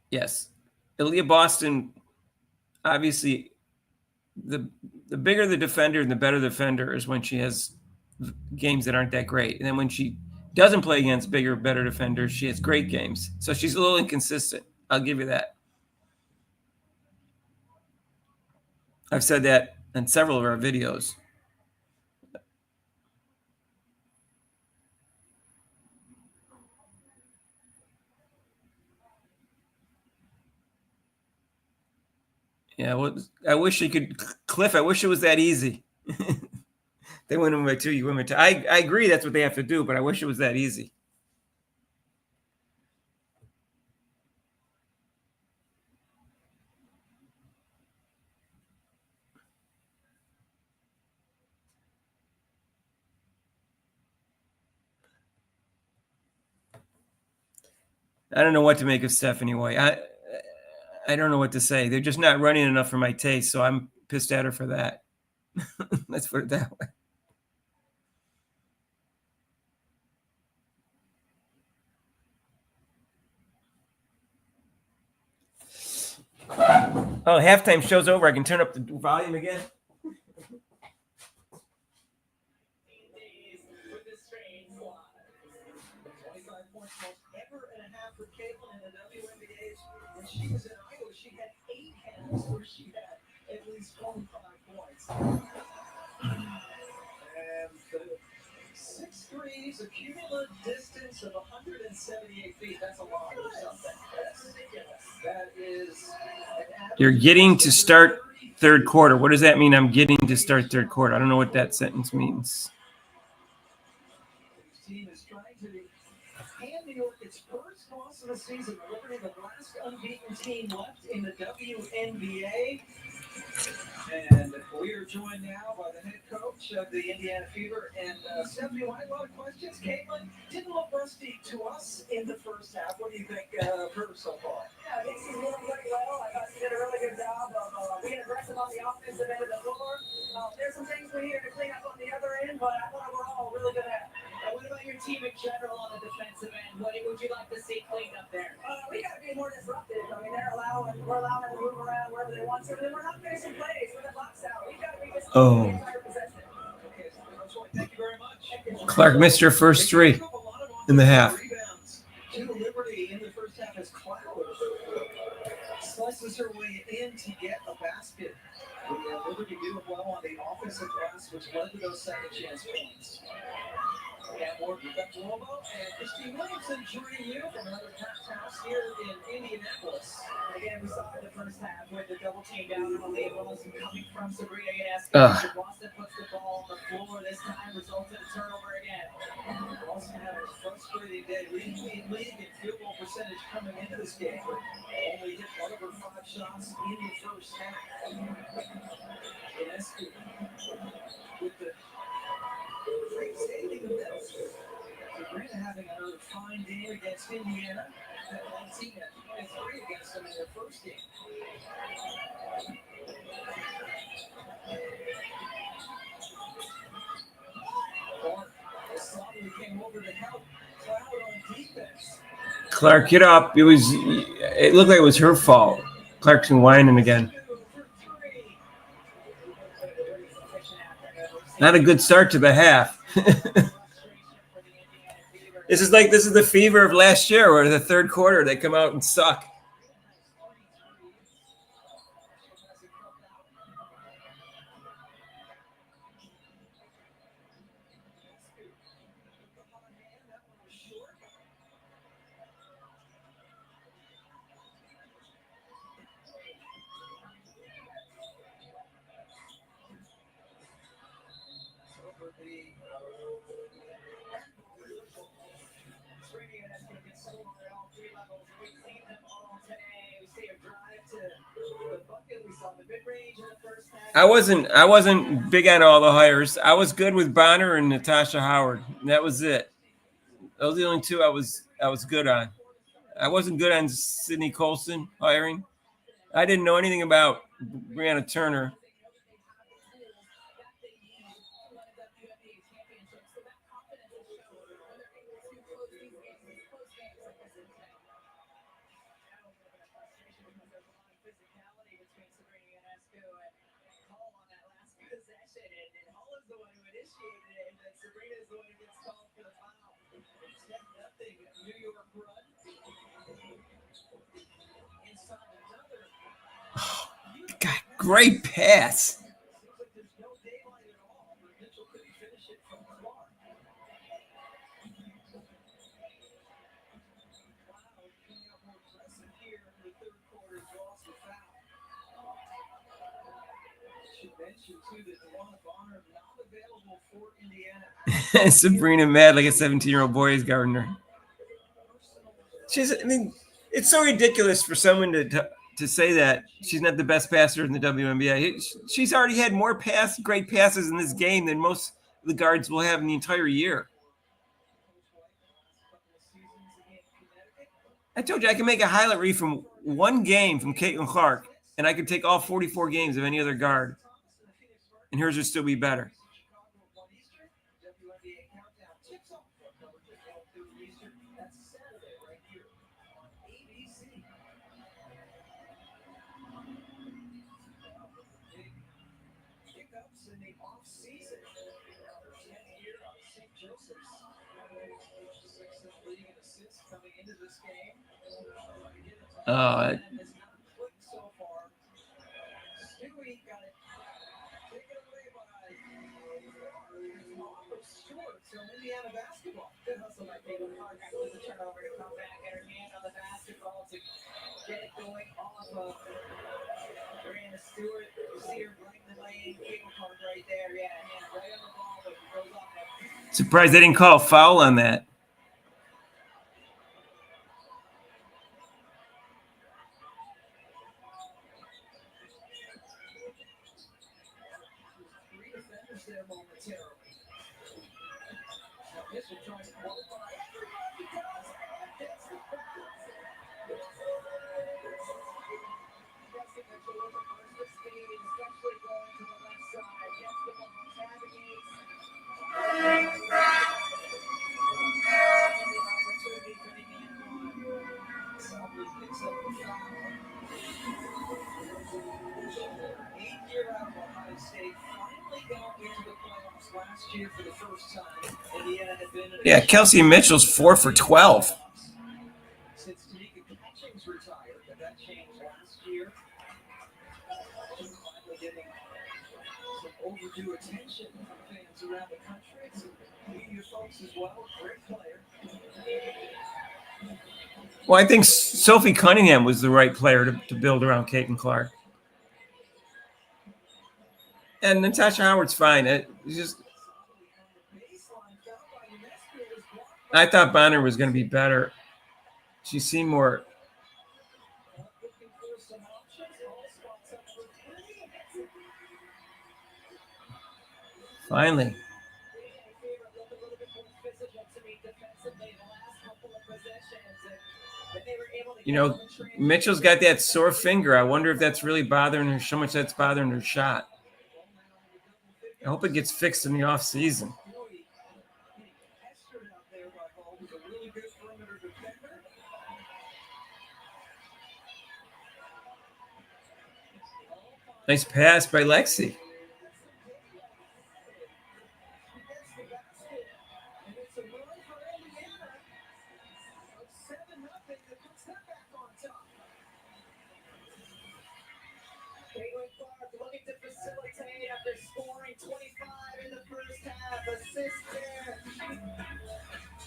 Yes. Aaliyah Boston, obviously, the bigger the defender and the better the defender is when she has games that aren't that great. And then when she doesn't play against bigger, better defenders, she has great games. So she's a little inconsistent. I'll give you that. I've said that in several of our videos. Yeah, well, I wish you could, Cliff. I wish it was that easy. They win them by 2, you win by 2. I agree that's what they have to do, but I wish it was that easy. I don't know what to make of Steph anyway. I don't know what to say. They're just not running enough for my taste, so I'm pissed at her for that. Let's put it that way. Oh, halftime show's over. I can turn up the volume again. Days with the strange lives. 25 points most ever and a half for Caitlin in the WNBA. When she was in Iowa, she had 8 halves where she had at least 25 points. And 6 threes, a cumulative distance of 178 feet. That's a lot of something. That's ridiculous. That is. You're getting to start third quarter. What does that mean? I'm getting to start third quarter. I don't know what that sentence means. This team is trying to hand New York its first loss of the season. Liberty, the last unbeaten team left in the WNBA. And we are joined now by the head coach of the Indiana Fever. And Stephanie, I had a lot of questions. Caitlin didn't look rusty to us in the first half. What do you think of her so far? Yeah, I think she's doing pretty well. I thought she did a really good job of being aggressive on the offensive end of the floor. There's some things we needed to clean up on the other end, but I thought we're all really good at it. What about your team in general on the defensive end? What would you like to see cleaned up there? We got to be more disruptive. I mean, we're allowing them to move around wherever they want to, and we're not finishing plays with the box out. We got to be disruptive the entire possession. Okay, so thank you very much. Clark missed her first 3 in the half. Rebounds to Liberty in the first half as Cloud. aggressive pass, which led to those second chance points. And more Rebecca Lobo and Christine Williamson joining you from another packed house here in Indianapolis. Again, we saw in the first half with the double team down on the lead, Wilson coming from Sabrina Ionescu. Boston puts the ball on the floor this time, results in a turnover again. Boston had a frustrating day, leading in field goal percentage coming into this game, but only hit 1 over 5 shots in the first half. Ionescu with the free safety in the middle. Sabrina having another fine game against Indiana. At 19 and 23 against them in their first game. Came over to help Cloud on defense. Clark, get up. It looked like it was her fault. Clarkson whining again. Not a good start to the half. This is the fever of last year, where the third quarter they come out and suck. I wasn't big on all the hires. I was good with Bonner and Natasha Howard. And that was it. Those are the only two I was good on. I wasn't good on Sydney Colson hiring. I didn't know anything about Brianna Turner. God, great pass. Sabrina mad like a 17-year-old boys gardener. It's so ridiculous for someone to say that she's not the best passer in the WNBA. She's already had more great passes in this game than most of the guards will have in the entire year. I told you I can make a highlight reel from one game from Caitlin Clark, and I could take all 44 games of any other guard, and hers would still be better. Surprised they didn't call a foul on that. Yeah, Kelsey Mitchell's 4 for 12. undue attention from fans around the country, some media folks as well. Great player. Well, I think Sophie Cunningham was the right player to build around Caitlin Clark. And Natasha Howard's fine. It's just I thought Bonner was going to be better. She seemed more. Finally. You know, Mitchell's got that sore finger. I wonder if that's really bothering her, so much that's bothering her shot. I hope it gets fixed in the off season. Nice pass by Lexi. Caitlin Clark looking to facilitate after scoring 25 in the first half. Assist there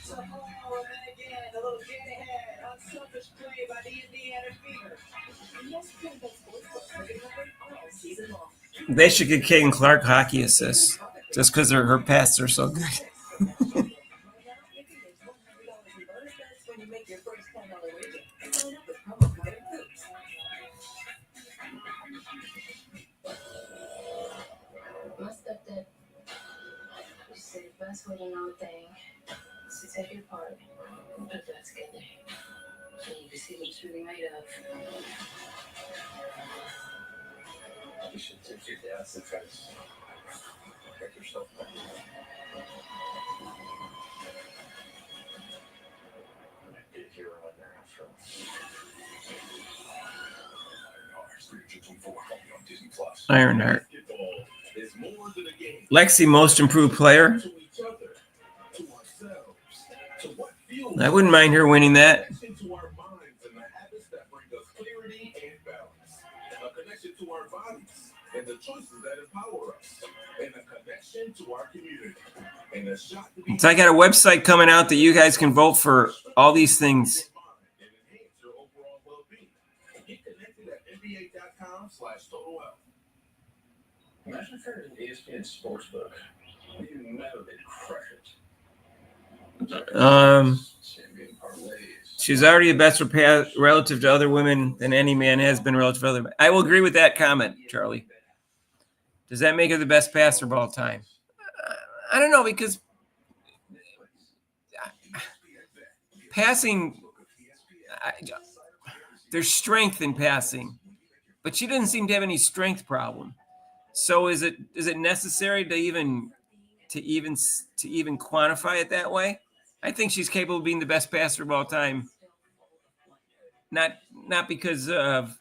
to Hall, and then again, a little get ahead. Unselfish play by the Indiana Fever. They should get Caitlin Clark hockey assists just because her passes are so good. My stepdad used to say the best way to know a thing is to take it apart and put it back together. So you can see what it's really made of. You should take your dad's advice. Get yourself back. I did hear on there after. Ironheart. Lexi, most improved player. I wouldn't mind her winning that. And the choices that empower us, and a connection to our community, and a shot to be. So I got a website coming out that you guys can vote for all these things. And enhance your overall well-being. Get connected at nba.com/total. Imagine if you're an ESPN sportsbook. You know they'd crush it. She's already the best relative to other women than any man has been relative to other men. I will agree with that comment, Charlie. Does that make her the best passer of all time? I don't know, because passing, there's strength in passing, but she doesn't seem to have any strength problem. So is it necessary to even quantify it that way? I think she's capable of being the best passer of all time. Not because of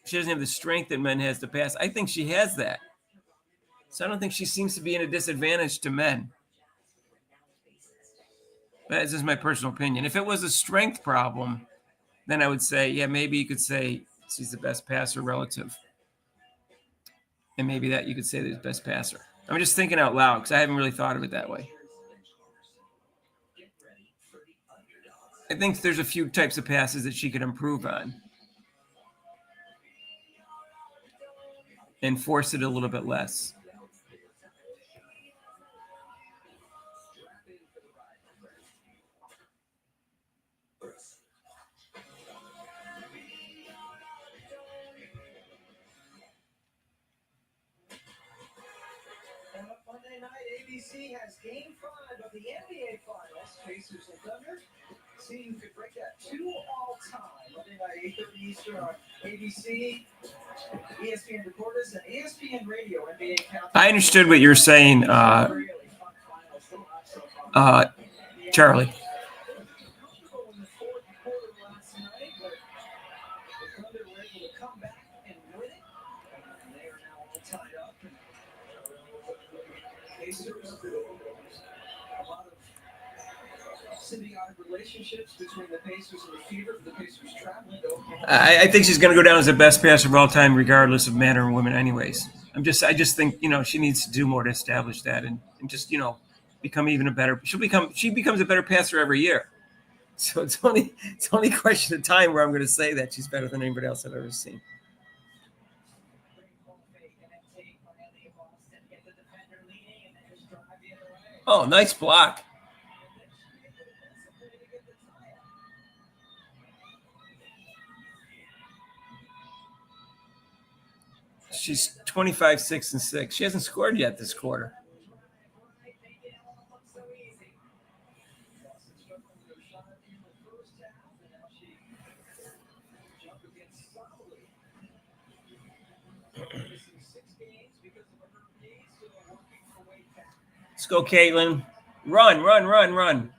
she doesn't have the strength that men has to pass. I think she has that. So I don't think she seems to be in a disadvantage to men. That's just my personal opinion. If it was a strength problem, then I would say, yeah, maybe you could say she's the best passer relative. And maybe that you could say the best passer. I'm just thinking out loud because I haven't really thought of it that way. I think there's a few types of passes that she could improve on and force it a little bit less. Monday night, ABC has Game 5 of the NBA Finals. Pacers and Thunder. See who could break that 2 all-time. Monday night, 8:30 Eastern on ABC, ESPN Recorders, and ESPN Radio. NBA Countdown. I understood what you're saying, Charlie. symbiotic relationships between the Pacers and the Fever. The Pacers traveling to Oklahoma. I think she's going to go down as the best passer of all time, regardless of man or woman. Anyways, I just think she needs to do more to establish that and just become even a better. She becomes a better passer every year. So it's only a question of time where I'm going to say that she's better than anybody else I've ever seen. Oh, nice block. She's 25, 6, and 6. She hasn't scored yet this quarter. Let's go, Caitlin. Run, run, run, run.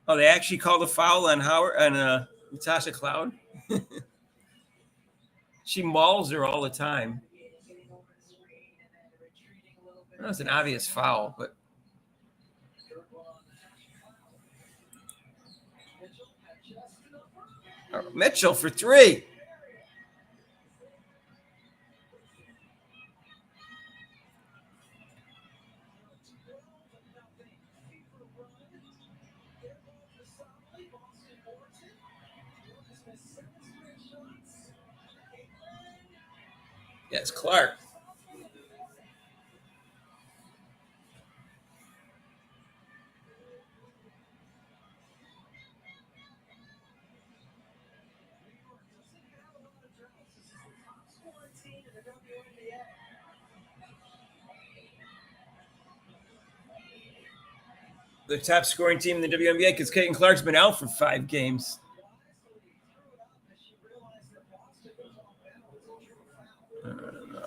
Oh, they actually called a foul on Natasha Cloud. She mauls her all the time. That was an obvious foul, but Mitchell for 3. Yes, Clark. The top scoring team in the WNBA because Caitlin Clark's been out for 5 games. I don't know.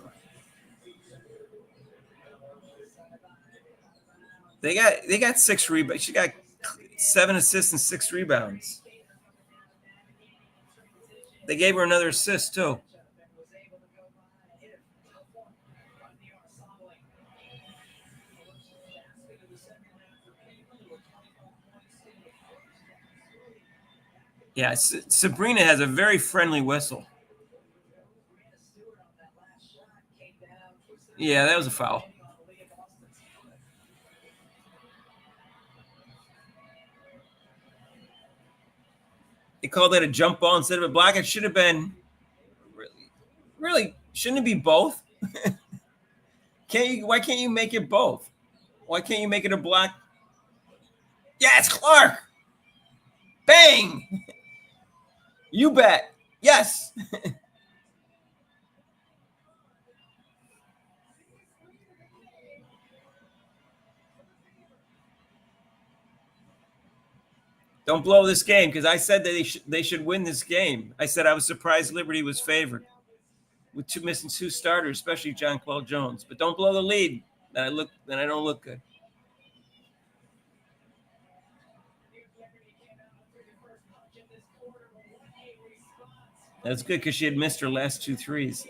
They got 6 rebounds. She got 7 assists and 6 rebounds. They gave her another assist too. Yeah, Sabrina has a very friendly whistle. Yeah, that was a foul. They called that a jump ball instead of a block. It should have been really shouldn't it be both? Why can't you make it both? Why can't you make it a block? Yeah, it's Clark. Bang! You bet. Yes. Don't blow this game because I said that they should win this game. I said I was surprised Liberty was favored with missing 2 starters, especially John Claude Jones. But don't blow the lead. Then I don't look good. That's good because she had missed her last 2 threes.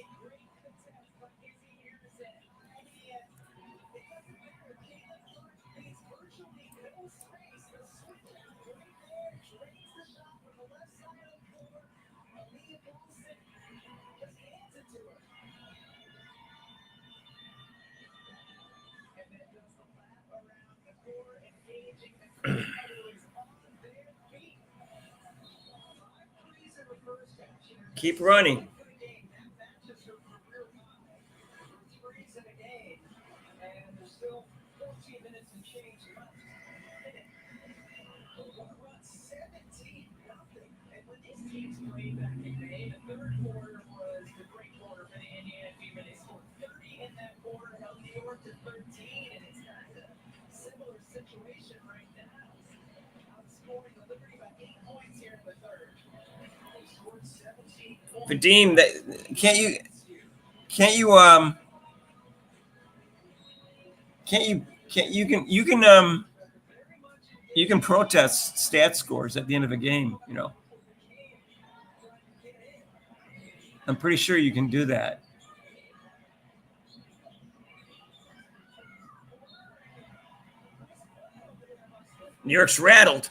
Keep running. Vadim, you can protest stat scores at the end of a game, I'm pretty sure you can do that. New York's rattled.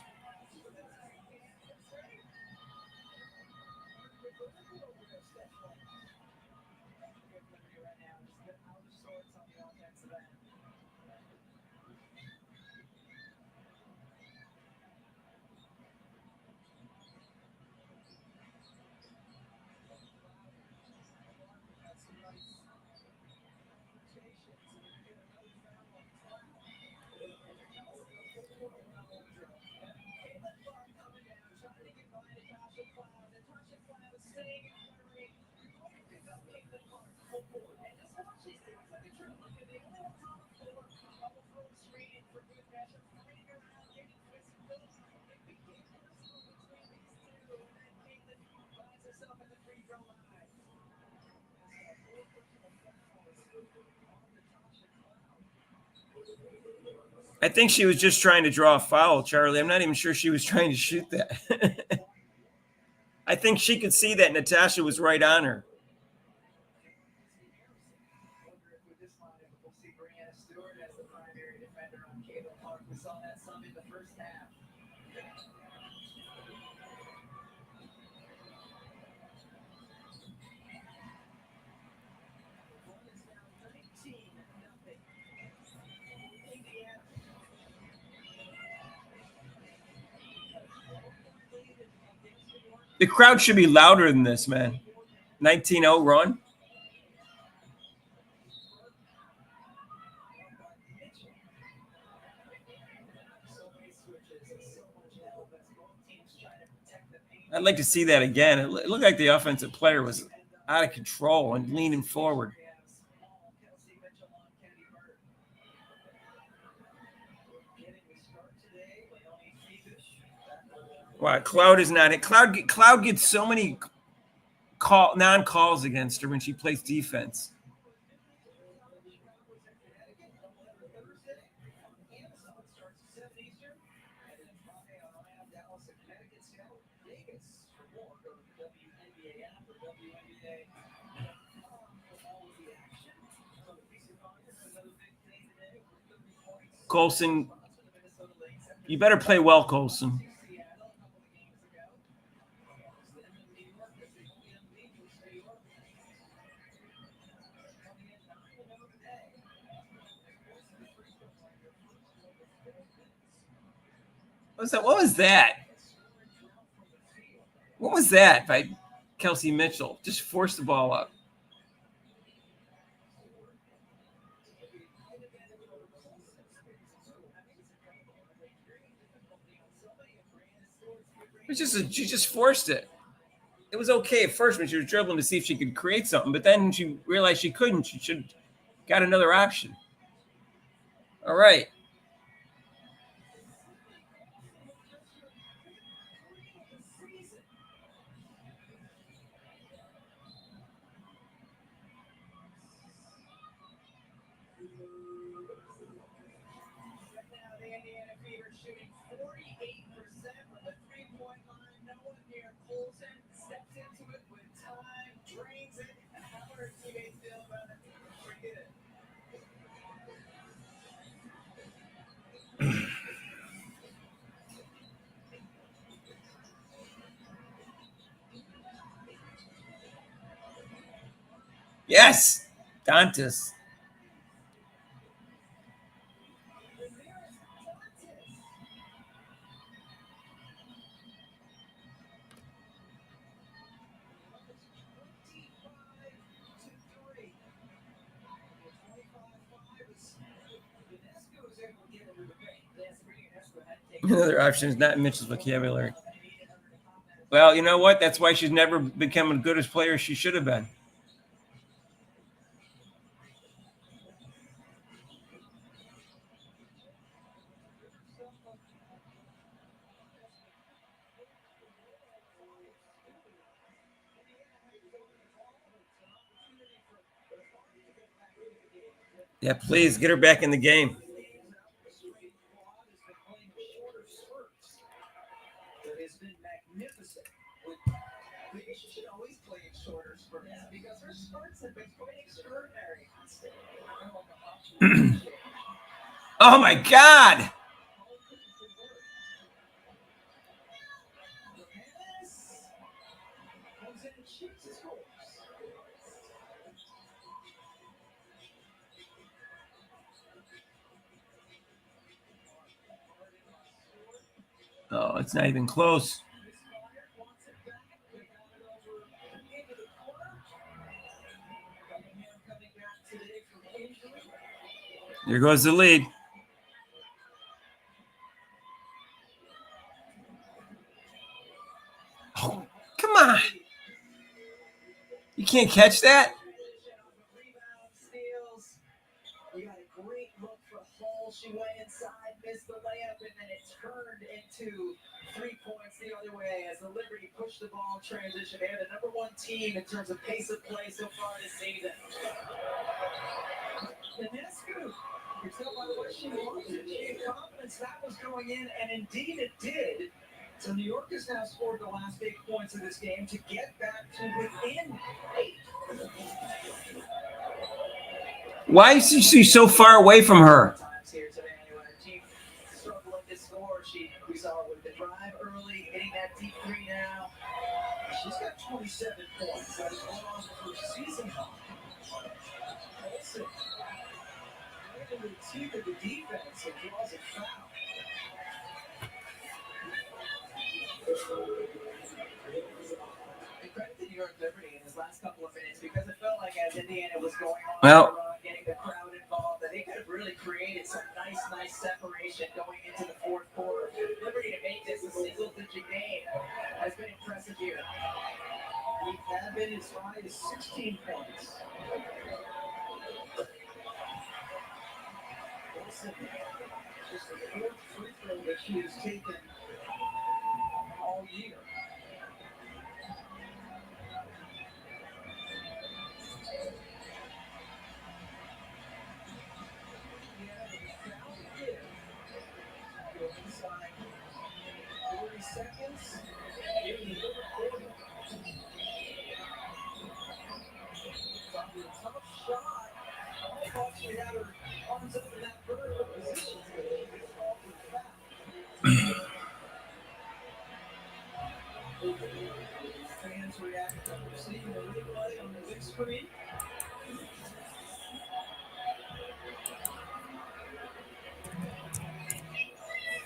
I think she was just trying to draw a foul, Charlie. I'm not even sure she was trying to shoot that. I think she could see that Natasha was right on her. The crowd should be louder than this, man. 19-0 run. I'd like to see that again. It looked like the offensive player was out of control and leaning forward. Wow, Cloud is not it. Cloud gets so many non-calls against her when she plays defense. Colson, you better play well, Colson. What was that? What was that by Kelsey Mitchell? Just forced the ball up. She just forced it. It was okay at first when she was dribbling to see if she could create something, but then she realized she couldn't. She should have got another option. All right. Yes, Dantas. Another option is not in Mitchell's vocabulary. Well, you know what? That's why she's never become as good as player as she should have been. Yeah, please get her back in the game. Oh my God! No, it's not even close. Wants it back. They got it over into the corner. Cunningham coming back today from injury. There goes the lead. Oh, come on. You can't catch that? Rebound, steals. We got a great look for Hall. She went inside, missed the layup, and then it turned into 3 points the other way as the Liberty pushed the ball in transition. They are the number 1 team in terms of pace of play so far this season. Ionescu, you tell by the way she wants it. She had confidence that was going in, and indeed it did. So New York has now scored the last 8 points of this game to get back to within 8. Why is she so far away from her? Times here today, anyway. Team struggling to score. We saw her with the drive early, hitting that deep 3 now. She's got 27 points. That is one on her season high. Olsen, right in the teeth of the defense, and draws a foul. I credit the New York Liberty in his last couple of minutes because it felt like as Indiana was going on, getting the crowd involved, that they could have really created some nice separation going into the fourth quarter. Liberty to make this a single-digit game has been impressive here. We have been as high as 16 points. Wilson, just the 4th free throw that she has taken all year. Go inside 40 seconds. Here in the third quarter. Tough shot. I thought she had her arms up in that vertical position. Fans react after seeing the replay on the big screen.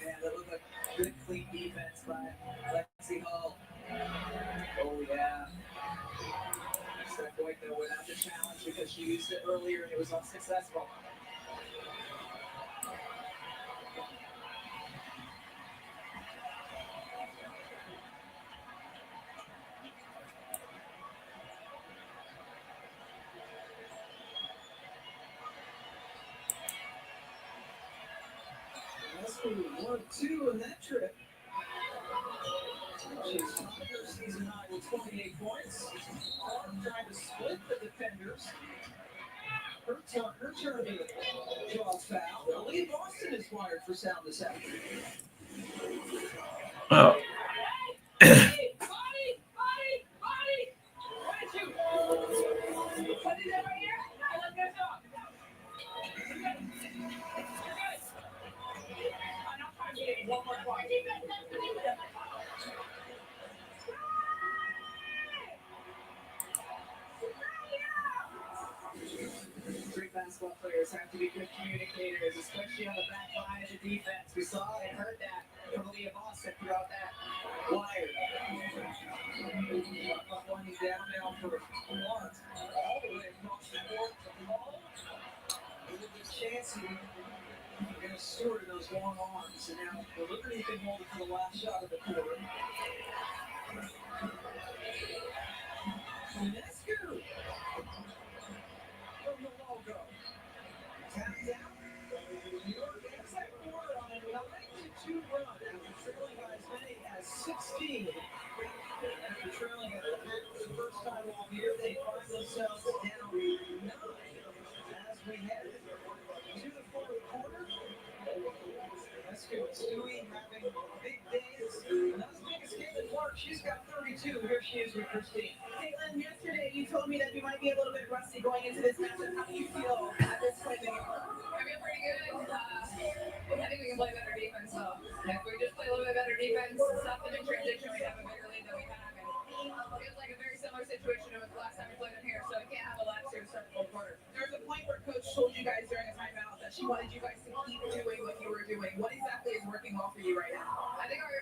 Yeah, that looked like good, clean defense by Lexi Hall. Oh, yeah. Step Boyd, though, without the challenge because she used it earlier and it was unsuccessful. That's 1-2 in that trip. She's tied her season high with 28 points. Trying to split the defenders. Her turn to draw foul. Lee Boston is fired for sound this afternoon. Oh. Great basketball players have to be good communicators, especially on the back line of the defense. We saw and heard that from Leah Boston throughout that wire. Running down now for Mark, all the way across the court to Hall. With a good chance here. You're going to steward those long arms. And now the Liberty can hold it for the last shot of the quarter. Ionescu from the logo. Tapped out. New York ends that quarter on a 9-2 run after trailing by as many as 16. After trailing at the half for the first time all year, they find themselves down 9 as we head to the fourth quarter. Ionescu and Stewie having big days. Not as big as Caitlin Clark. She's got 32. Here she is with Christine. Caitlin, yesterday you told me that you might be a little bit rusty going into this matchup. How do you feel at this point in the game? I feel pretty good. I think we can play better defense, though. If we just play a little bit better defense, stop them in transition, we have a bigger lead than we have. And it feels like a very similar situation with the last time we played them here, so we can't have a lapse here to start the fourth quarter. There's a point where Coach told you guys during a timeout that she wanted you guys to keep doing what you were doing. What exactly is working well for you right now? I think our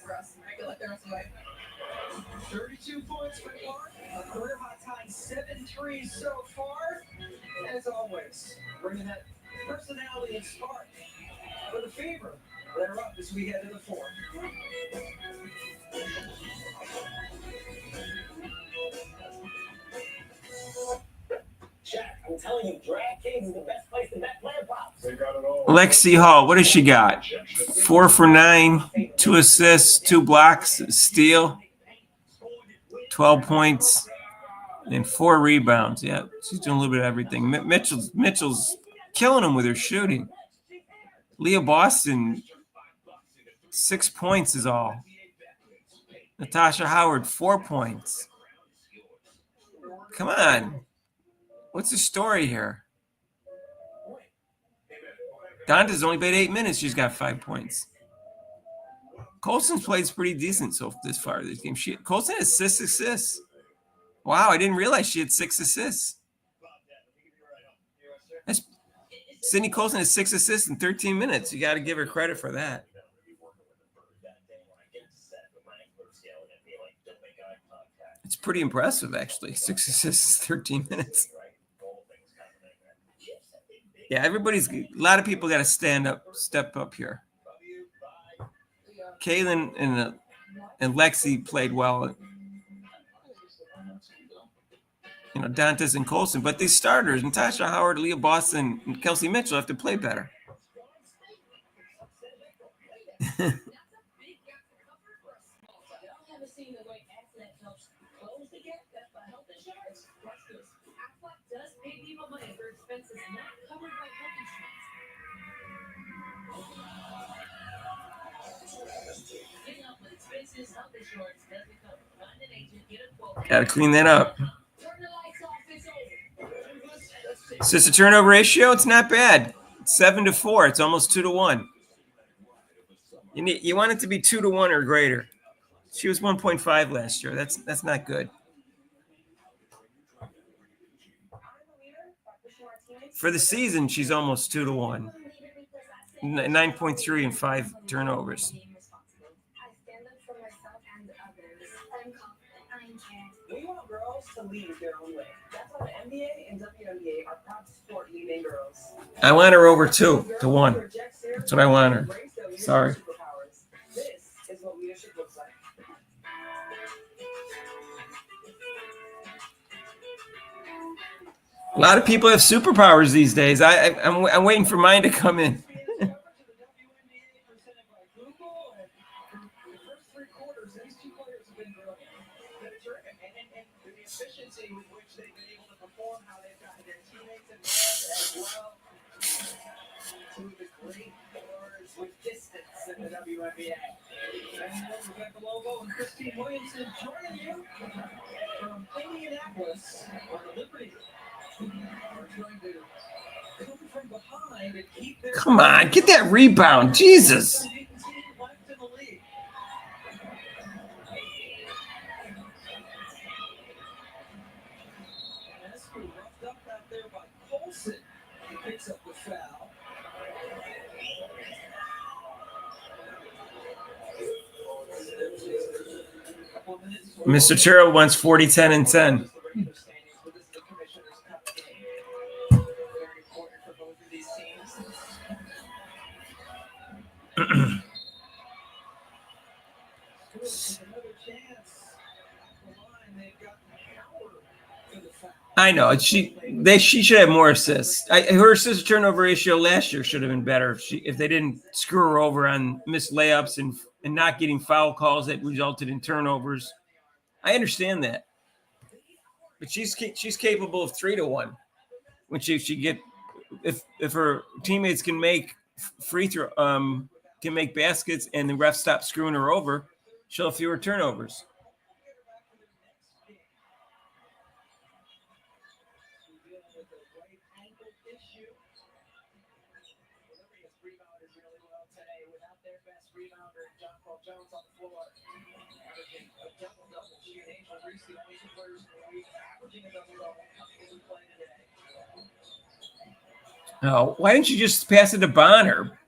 for us. Good luck the rest of the way. 32 points for Clark. A career high time 7 threes so far. As always, bringing that personality and spark for the Fever. They're up as we head to the fourth. Jack, I'm telling you, DraftKings is the best place to bet player props. They got it all. Lexi Hall, what has she got? 4 for 9, 2 assists, 2 blocks, steal, 12 points, and 4 rebounds. Yeah, she's doing a little bit of everything. Mitchell's killing him with her shooting. Leah Boston, 6 points is all. Natasha Howard, 4 points. Come on. What's the story here? Donda's only played 8 minutes. She's got 5 points. Colson's played pretty decent so this far this game. Colson has 6 assists. Wow, I didn't realize she had 6 assists. Sydney Colson has 6 assists in 13 minutes. You got to give her credit for that. It's pretty impressive, actually. 6 assists, 13 minutes. Yeah, a lot of people got to step up here. Kaylin and Lexi played well. Dantas and Colson, but these starters, Natasha Howard, Leah Boston, and Kelsey Mitchell have to play better. Got to clean that up. Assist to turnover ratio, it's not bad. It's 7-4. It's almost 2-1. You want it to be 2-1 or greater. She was 1.5 last year. That's not good. For the season, she's almost 2-1. 9.3 and 5 turnovers. We want girls to lead their own way. That's why the NBA and WNBA are proud to support leading girls. I want her over 2-1. That's what I want her. Sorry. This is what leadership looks like. A lot of people have superpowers these days. I'm waiting for mine to come in. Efficiency with which they've been able to perform, how they've gotten their teammates involved as well. Two of the great forwards with distance in the WNBA. And Rebecca Lobo and Christine Williamson joining you from Indianapolis on the Liberty. Are trying to come from behind and keep their. Come on, get that rebound. Jesus. Left in the league. Roughed up out there by Colson. He picks up the foul. Mr. Terrell wants 40, 10, and 10. Very important for both of these teams. Another chance. The line, they've got Howard for the foul. I know she should have more assists. Her assist to turnover ratio last year should have been better if they didn't screw her over on missed layups and not getting foul calls that resulted in turnovers. I understand that, but she's capable of 3-1 when she get if her teammates can make free throw can make baskets and the ref stops screwing her over, she'll have fewer turnovers. Jones on the floor, averaging a double-double. She and Angel Reese, the only two players in the league averaging a double-double in play today. Oh, why didn't you just pass it to Bonner?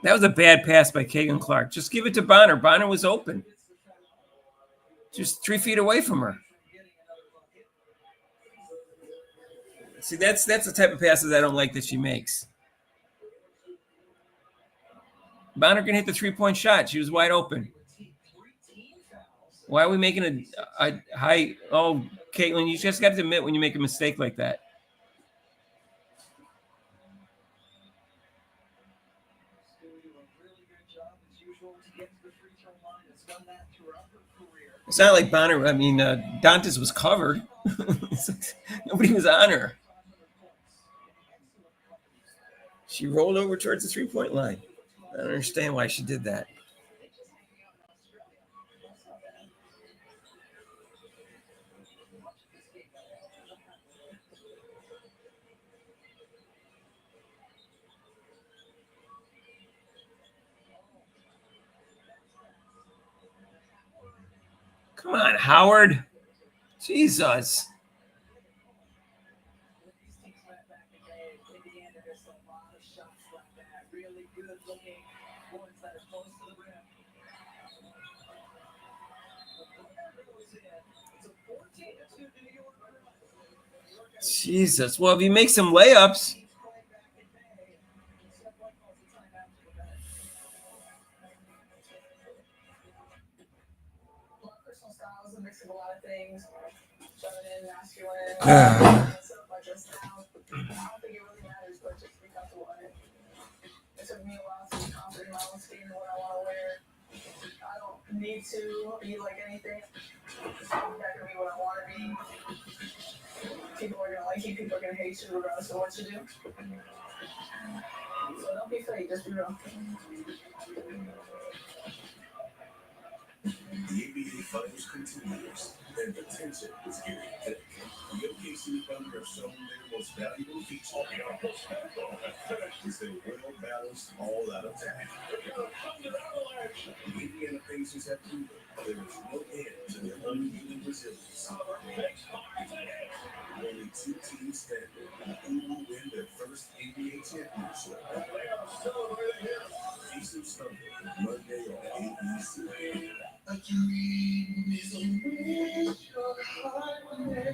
That was a bad pass by Kagan Clark. Just give it to Bonner. Bonner was open. Just 3 feet away from her. See, that's the type of passes I don't like that she makes. Bonner can hit the 3-point shot. She was wide open. Why are we making a high? Oh, Caitlin, you just got to admit when you make a mistake like that. It's not like Bonner. I mean, Dantas was covered. Nobody was on her. She rolled over towards the 3-point line. I don't understand why she did that. Come on, Howard. Jesus. Jesus. Well, if he makes some layups. Personal style is a mix of a lot of things. Feminine, masculine, stuff like this. Now, I don't think it really matters, but just be comfortable in it. It took me a while to be confident in my own skin and what I want to wear. I don't need to be like anything. I'm not gonna be what I want to be. People are gonna like you, people are gonna hate you regardless of what you do. So don't be fake, just be real. The NBA Finals continues, and the tension is getting thick. The OKC Thunder have shown their most valuable feature is their well-balanced, all-out attack. The Indiana Pacers have proven there is no end to their unyielding resilience. Only 2 teams standing who will win their first NBA championship. Pacers Thunder, Monday on ABC. A dream is a wish your heart will make.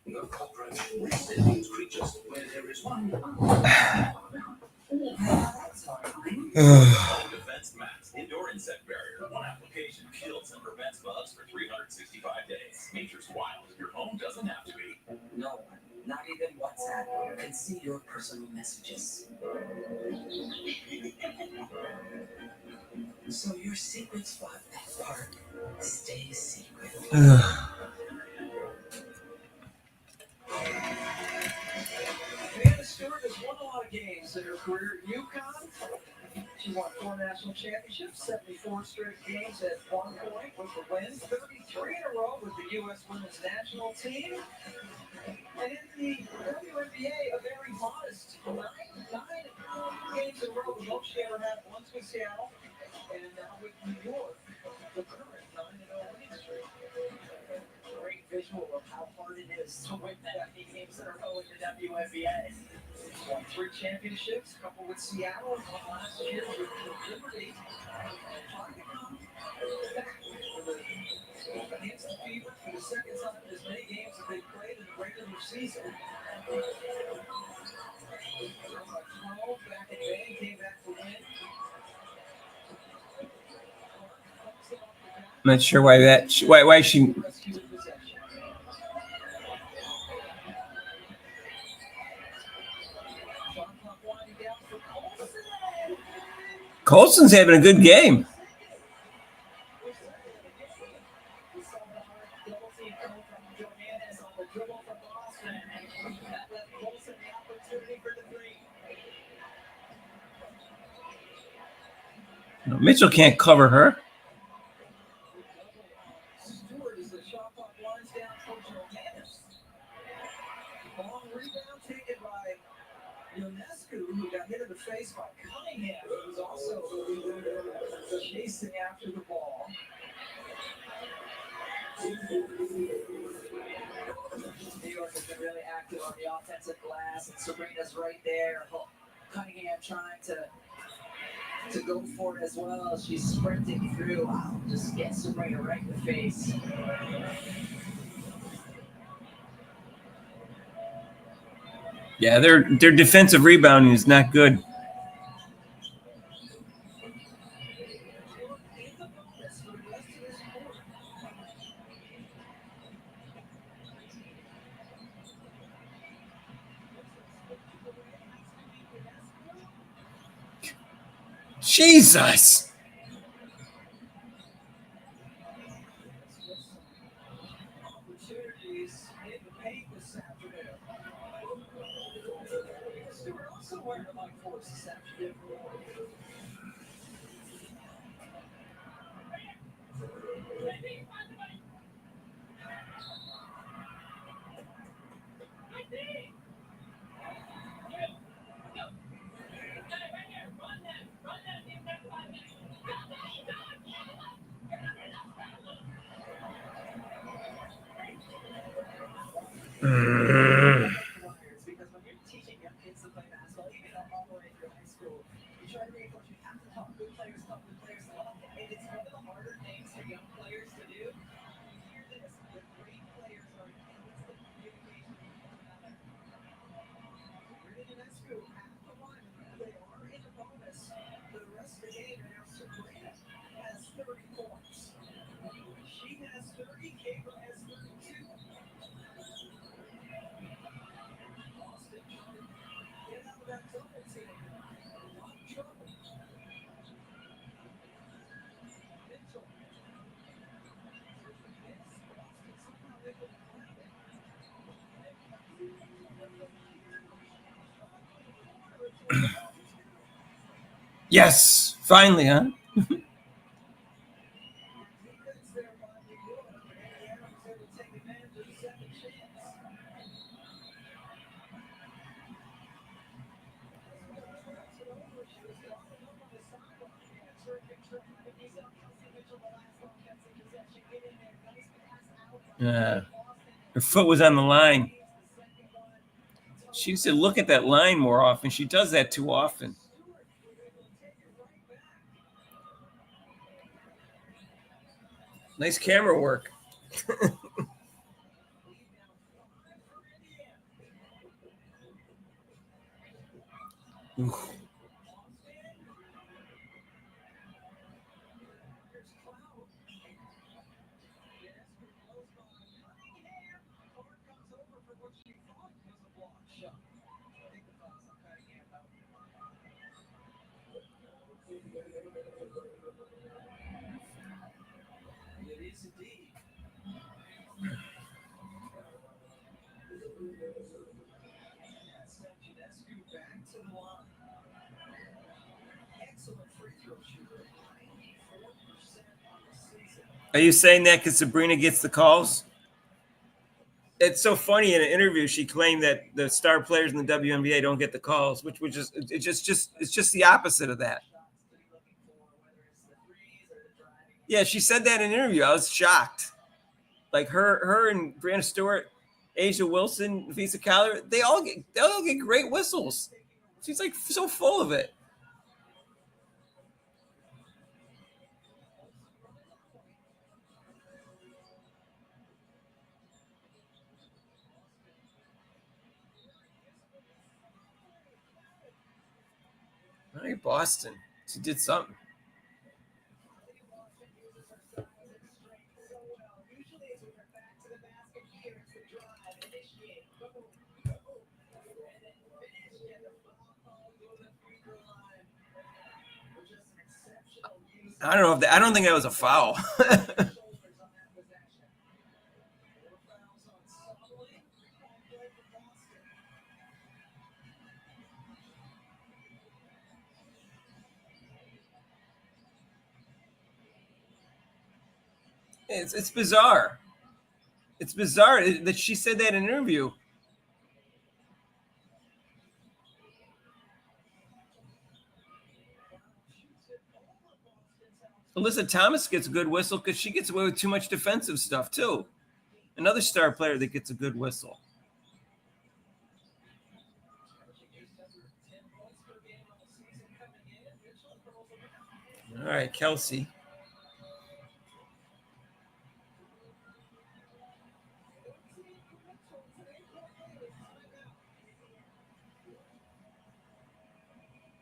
No cauldron resetting creatures where there is one. Defense Max Indoor Insect Barrier. One application kills and prevents bugs for 365 days. Nature's wild. Your home doesn't have to be. No one, not even WhatsApp, can see your personal messages. So your secret spot at park stays secret. Amanda Stewart has won a lot of games in her career at UConn. She won 4 national championships, 74 straight games at one point with the wins, 33 in a row with the U.S. women's national team. And in the WNBA, a very modest 9 games in a row, the most she ever had, once with Seattle, and now with New York, the current 9-0 winning streak. Great visual of how hard it is to win that many games in a row in the WNBA. Won 3 championships, a couple with Seattle, and one last year with Liberty. Trying to come back against the Fever for the second time in as many games as they played in the regular season. 12 back in May, came back to win. Comes off the bat. I'm not sure why that. Why she? Rescue the possession. Shot clock winding down for Colson. Colson's having a good game. We saw the double team coming from Johannes on the dribble from Boston. That left Colson the opportunity for the three. Mitchell can't cover her. Stewart as the shot clock winds down for Johannes. Long rebound taken by Ionescu, who got hit in the face by Cunningham, who was also chasing after the ball. New York has been really active on the offensive glass, and Sabrina's right there. Cunningham trying to go for it as well. She's sprinting through. Wow, just gets Sabrina right in the face. Yeah, their defensive rebounding is not good. Jesus. Opportunities in the paint this afternoon. Stewart also wearing a Mike Force this afternoon. Because when you're teaching young kids to play basketball, even all the way through high school, you try to reinforce you have to help good players help good players. And it's one of the harder things for young players to do. You hear this, the great players are instant communication with one another. Sabrina Ionescu at the line. They are in a bonus for the rest of the game. And now Sabrina has 30 points. She has 30, Cabra has 32. Austin trying to get out of that double team. A lot of trouble. Mitchell. Boston somehow able to grab it. Yes, finally, huh? Defense there by New York. Indiana was able to take advantage of the second chance. She was followed up on the sideline. Terrific try to beat up Kelsey Mitchell the last offensive possession. Get in there. Nice pass out. Her foot was on the line. She used to look at that line more often. She does that too often. Nice camera work. It is indeed. That's Ionescu back to the line. Excellent free throw shooter. 94% on the season. Are you saying that because Sabrina gets the calls? It's so funny. In an interview, she claimed that the star players in the WNBA don't get the calls, which is it's just the opposite of that. Yeah, she said that in an interview. I was shocked. Like her and Brianna Stewart, Asia Wilson, Visa Collier, they all get great whistles. She's like so full of it. All right, Boston. She did something. drive, initiate, go, and then finish, get the foul, go to the free throw line. With just an exceptional use I don't know if I don't think that was a foul. of shoulders on that possession. More fouls on Sully. Three-point play for Boston. It's bizarre. It's bizarre that she said that in an interview. Alyssa Thomas gets a good whistle because she gets away with too much defensive stuff too. Another star player that gets a good whistle. All right, Kelsey.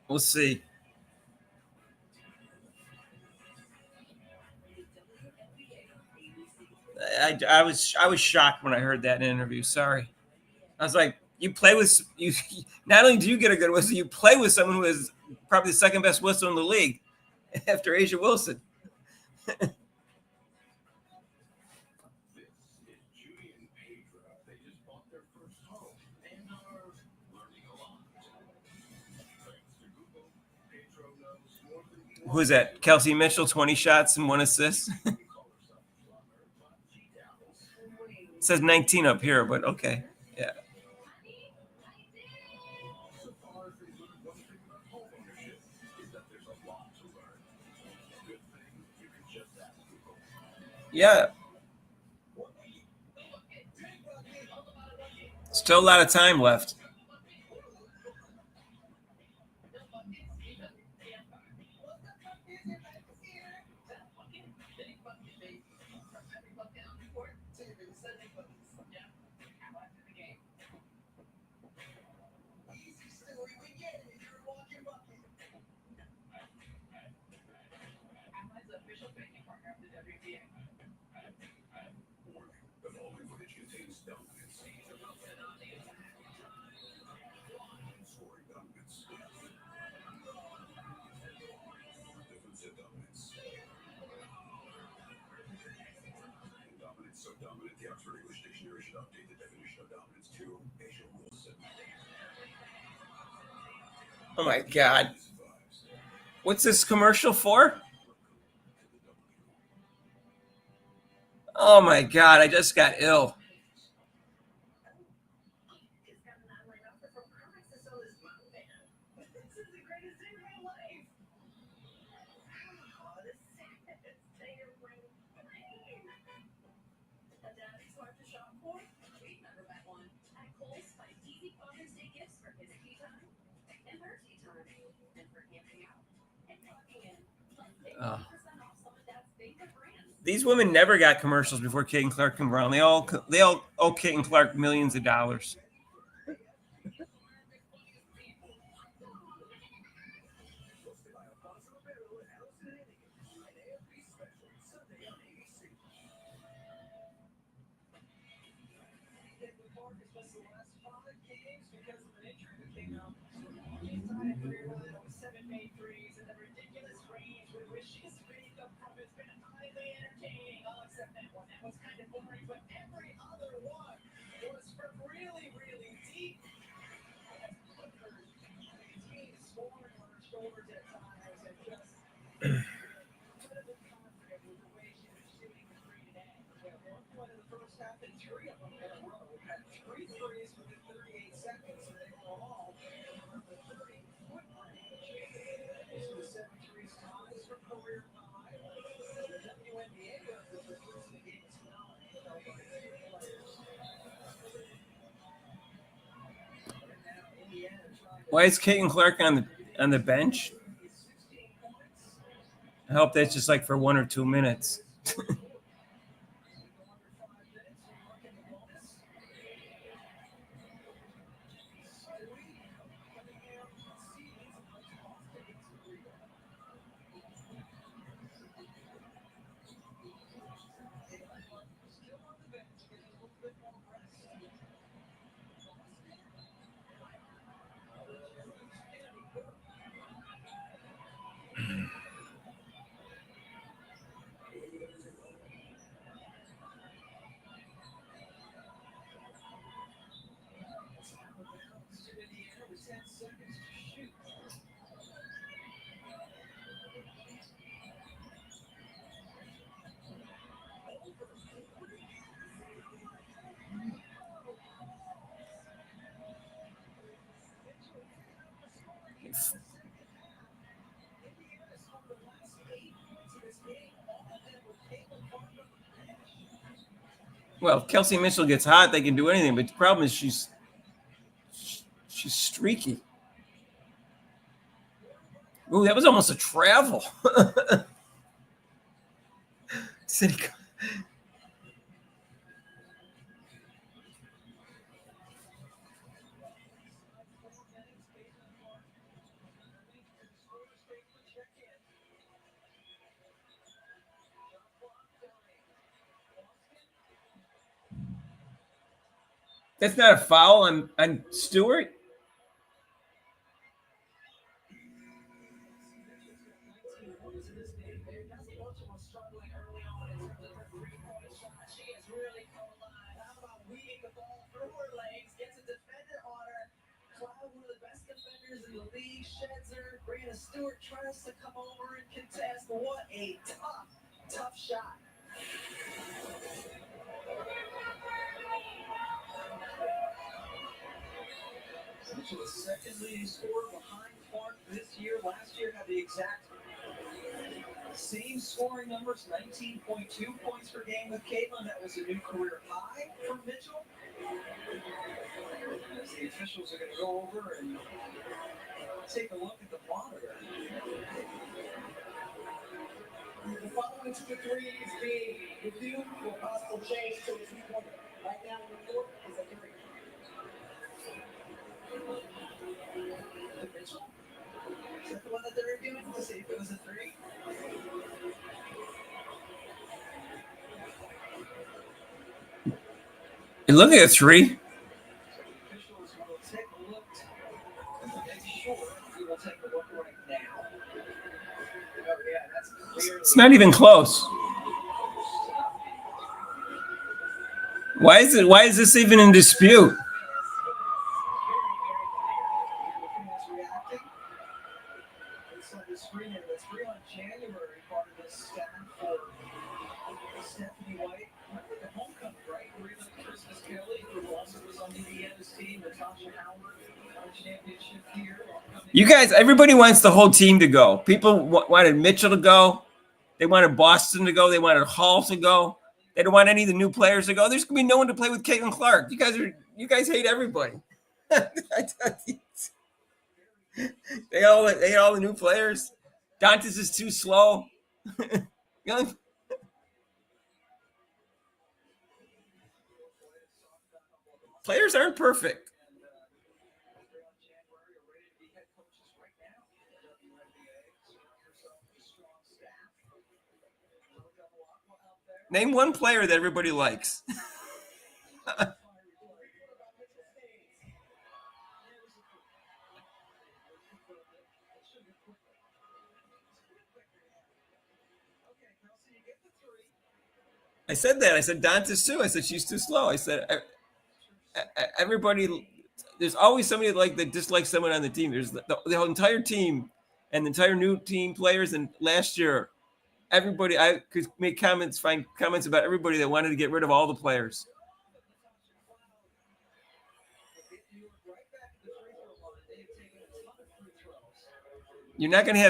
We'll see. I was shocked when I heard that in an interview. Sorry, I was like, you play with you. Not only do you get a good whistle, you play with someone who is probably the second best whistle in the league after Asia Wilson. This is Judy and Pedro. They just bought their first home and are learning a lot. Thanks to Google, Pedro knows more than he Who's that? Kelsey Mitchell, 20 shots and 1 assist. wants to call herself a plumber, but she dabbles. It says 19 up here, but okay. Yeah. So far, if they learned one thing about home ownership, is that there's a lot to learn. Good thing you can just ask Google. Yeah. Still a lot of time left. Easy story, we get it. You're a walking bucket. Allied's the official banking partner of the WNBA. Warning, the following footage contains dominance. Scoring dominance. Defensive dominance. Dominance so dominant, the Oxford English Dictionary should update the definition of dominance to Asia Wilson. Oh my God. What's this commercial for? Oh my God, I just got ill. It's got an online offer from Carmax to sell his mom van. This is the greatest day of my life. Oh, the saddest day of my life. A daddy's hard to shop for? We've never met one. At Kohl's, find easy Father's Day gifts for his tea time and her tea time and for camping out and clocking in. Plus, take 50% off some of Dad's favorite brands. These women never got commercials before Kate and Clark came around. They all owe Kate and Clark millions of dollars. Hosted by Alfonso Ribeiro and Allison Hannigan. An AFB special, Sunday on ABC. Caitlin Clark has missed the last 5 games because of an injury that came out. She's tied a career high with 7 made threes and the ridiculous range with which she's made them up has been highly entertaining. I'll accept that one. That was kind of boring, but every other one was from really, really deep. Team scoring on her shoulders at times and just incredibly confident with the way she was shooting the three today. At one point in the first half, and 3 of them in a row had 3 threes within 38 seconds, and they were all around the 30-foot range. This was 7 threes ties her career high. The WNBA record for threes in the game is 9, held by 2 players. And now Indiana trying to Why is Kate and Clark on the bench? 16 points. I hope that's just like for 1 or 2 minutes. Well, if Kelsey Mitchell gets hot, they can do anything. But the problem is she's streaky. Ooh, that was almost a travel. City. That's not a foul on Stewart. She has really come alive. How about weaving the ball through her legs, gets a defender on her. Cloud, one of the best defenders in the league, sheds her. Brianna Stewart tries to come over and contest. What a tough shot. Mitchell, the second leading scorer behind Clark this year. Last year had the exact same scoring numbers, 19.2 points per game with Caitlin. That was a new career high for Mitchell. As the officials are going to go over and take a look at the monitor. The following two threes being reviewed for possible change to a three-pointer. Right now in the court is a three. Mitchell? Is that the one that they're reviewing to see if it was a three? You're looking at 3. Officials will take a look and make sure we will take a look right now. Oh, yeah, that's clearly. It's not even close. Why is this even in dispute? It's on the screen here. That's free on January, part of this staff for Stephanie White. Remember the homecoming, right? Reba Christmas Kelly, who also was on the EST team, Natasha Howard, championship here. You guys, everybody wants the whole team to go. People wanted Mitchell to go. They wanted Boston to go. They wanted Hall to go. They don't want any of the new players to go. There's gonna be no one to play with Caitlin Clark. You guys hate everybody. They all the new players. Dantas is too slow. Young. Players aren't perfect. Name one player that everybody likes. I said that. I said Dantas too. I said she's too slow. I said everybody. There's always somebody that dislikes someone on the team. There's the whole entire team and the entire new team players. And last year, everybody, I could find comments about everybody that wanted to get rid of all the players. You're not going to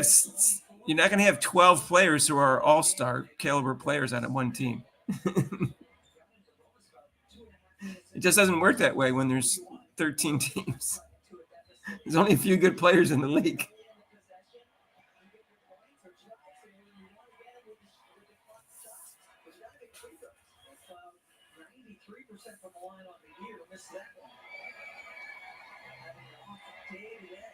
have 12 players who are all-star caliber players on one team. It just doesn't work that way when there's 13 teams. There's only a few good players in the league. From the line on the year, missed that one. Having an off day today.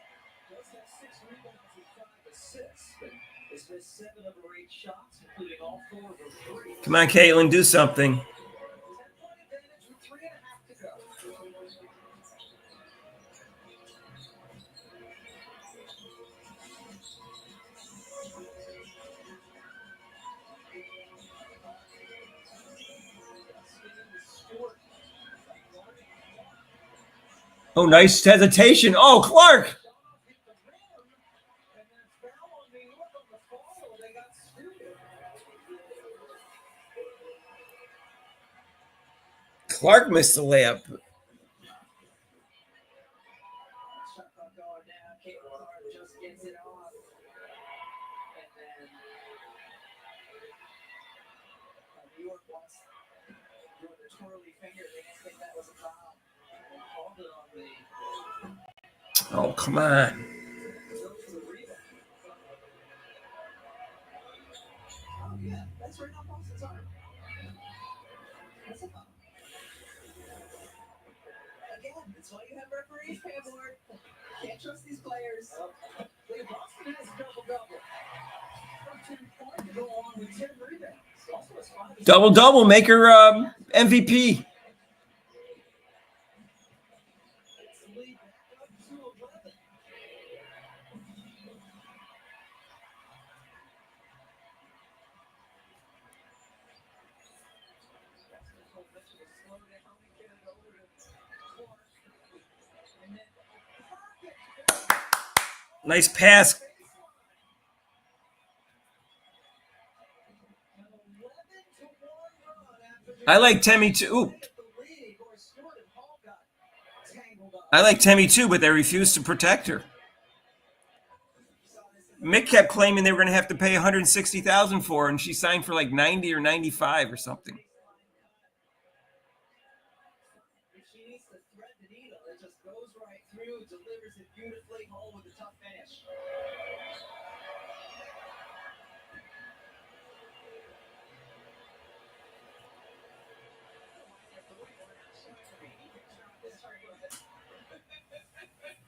Does have 6 rebounds and 5 assists, but has missed 7 of her 8 shots, including all 4 of her 3. Come on, Caitlin, do something. 10-point advantage with 3.5 to go. Oh, nice hesitation. Oh, Clark. Clark missed the layup. Just gets it off. And then New York wants twirly finger. They didn't think that was a foul. Called it on the Oh, come on. goes for the rebound. Oh yeah, that's right on Boston's arm. That's a foul. Again, that's why you have referees, Pamela. Can't trust these players. Boston has a double-double. 13 points go on with 10 rebounds. Also has 5 Double, make her MVP. It's the lead back up to 11. Basketball Mitchell will slow down and get it over to Clark. And then Nice pass. an 11-1 run after I like Temmie too. Ooh, the lead, or Stewart and Hall got tangled up. I like Temmie too, but they refused to protect her. Mick kept claiming they were going to have to pay $160,000 for her, and she signed for like 90 or 95 or something. If she needs to thread the needle, it just goes right through, delivers it beautifully, home with a tough finish.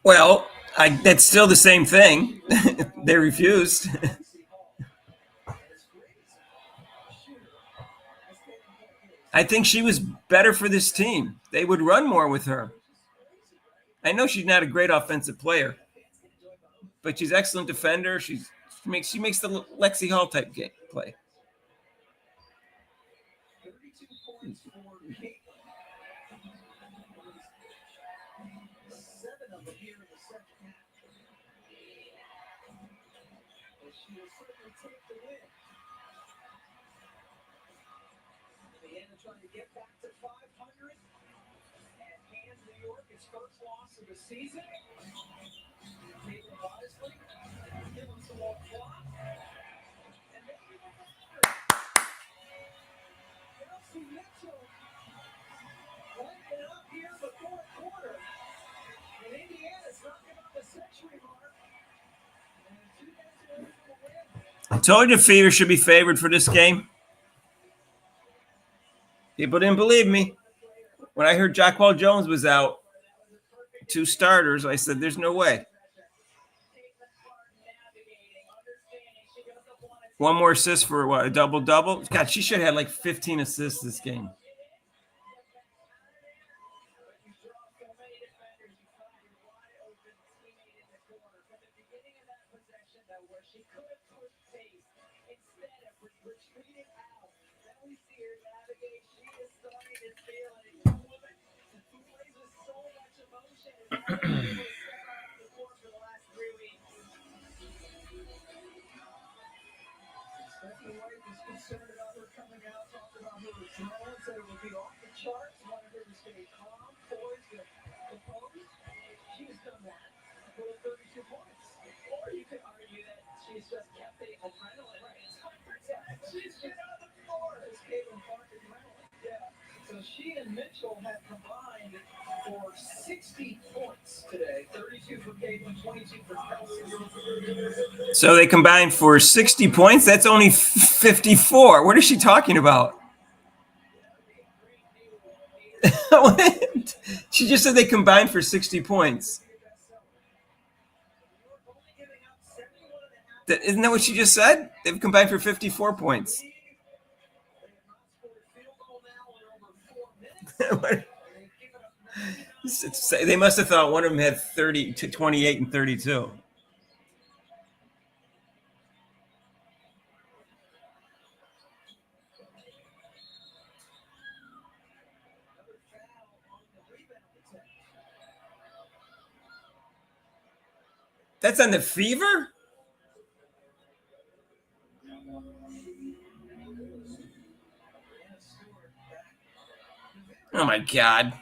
Well, that's still the same thing. They refused. I think she was better for this team. They would run more with her. I know she's not a great offensive player, but she's an excellent defender. She makes the Lexi Hall type game play. 32 points for Caitlin. 7 of them here in the second half. But she will certainly take the win. Indiana trying to get back to 500 and hand New York its first loss of the season. Caitlin wisely, give them some more clock. And maybe the matter. Kelsey Mitchell lighting it up here in the fourth quarter. And Indiana's knocking on the century mark. And 2 minutes away from a win. I told you Fever should be favored for this game. People didn't believe me. When I heard Jacquel Jones was out, 2 starters, I said, there's no way. 1 more assist for what, a double-double? God, she should have had like 15 assists this game. Stephanie White was concerned about her coming out, talked about her withdrawal, said it would be off the charts, wanted her to stay calm, poised, and composed. She's done that with 32 points. Or you could argue that she's just kept the adrenaline. Right. She's been on the floor. It's Caitlin Clark adrenaline. Yeah. So she and Mitchell have combined for 60 points today. 32 for Caitlin, 22 for Kelsey. So they combined for 60 points? That's only 54. What is she talking about? She just said they combined for 60 points. Isn't that what she just said? They've combined for 54 points. They must have thought one of them had 30 to 28 and 32. That's on the Fever? Oh my God.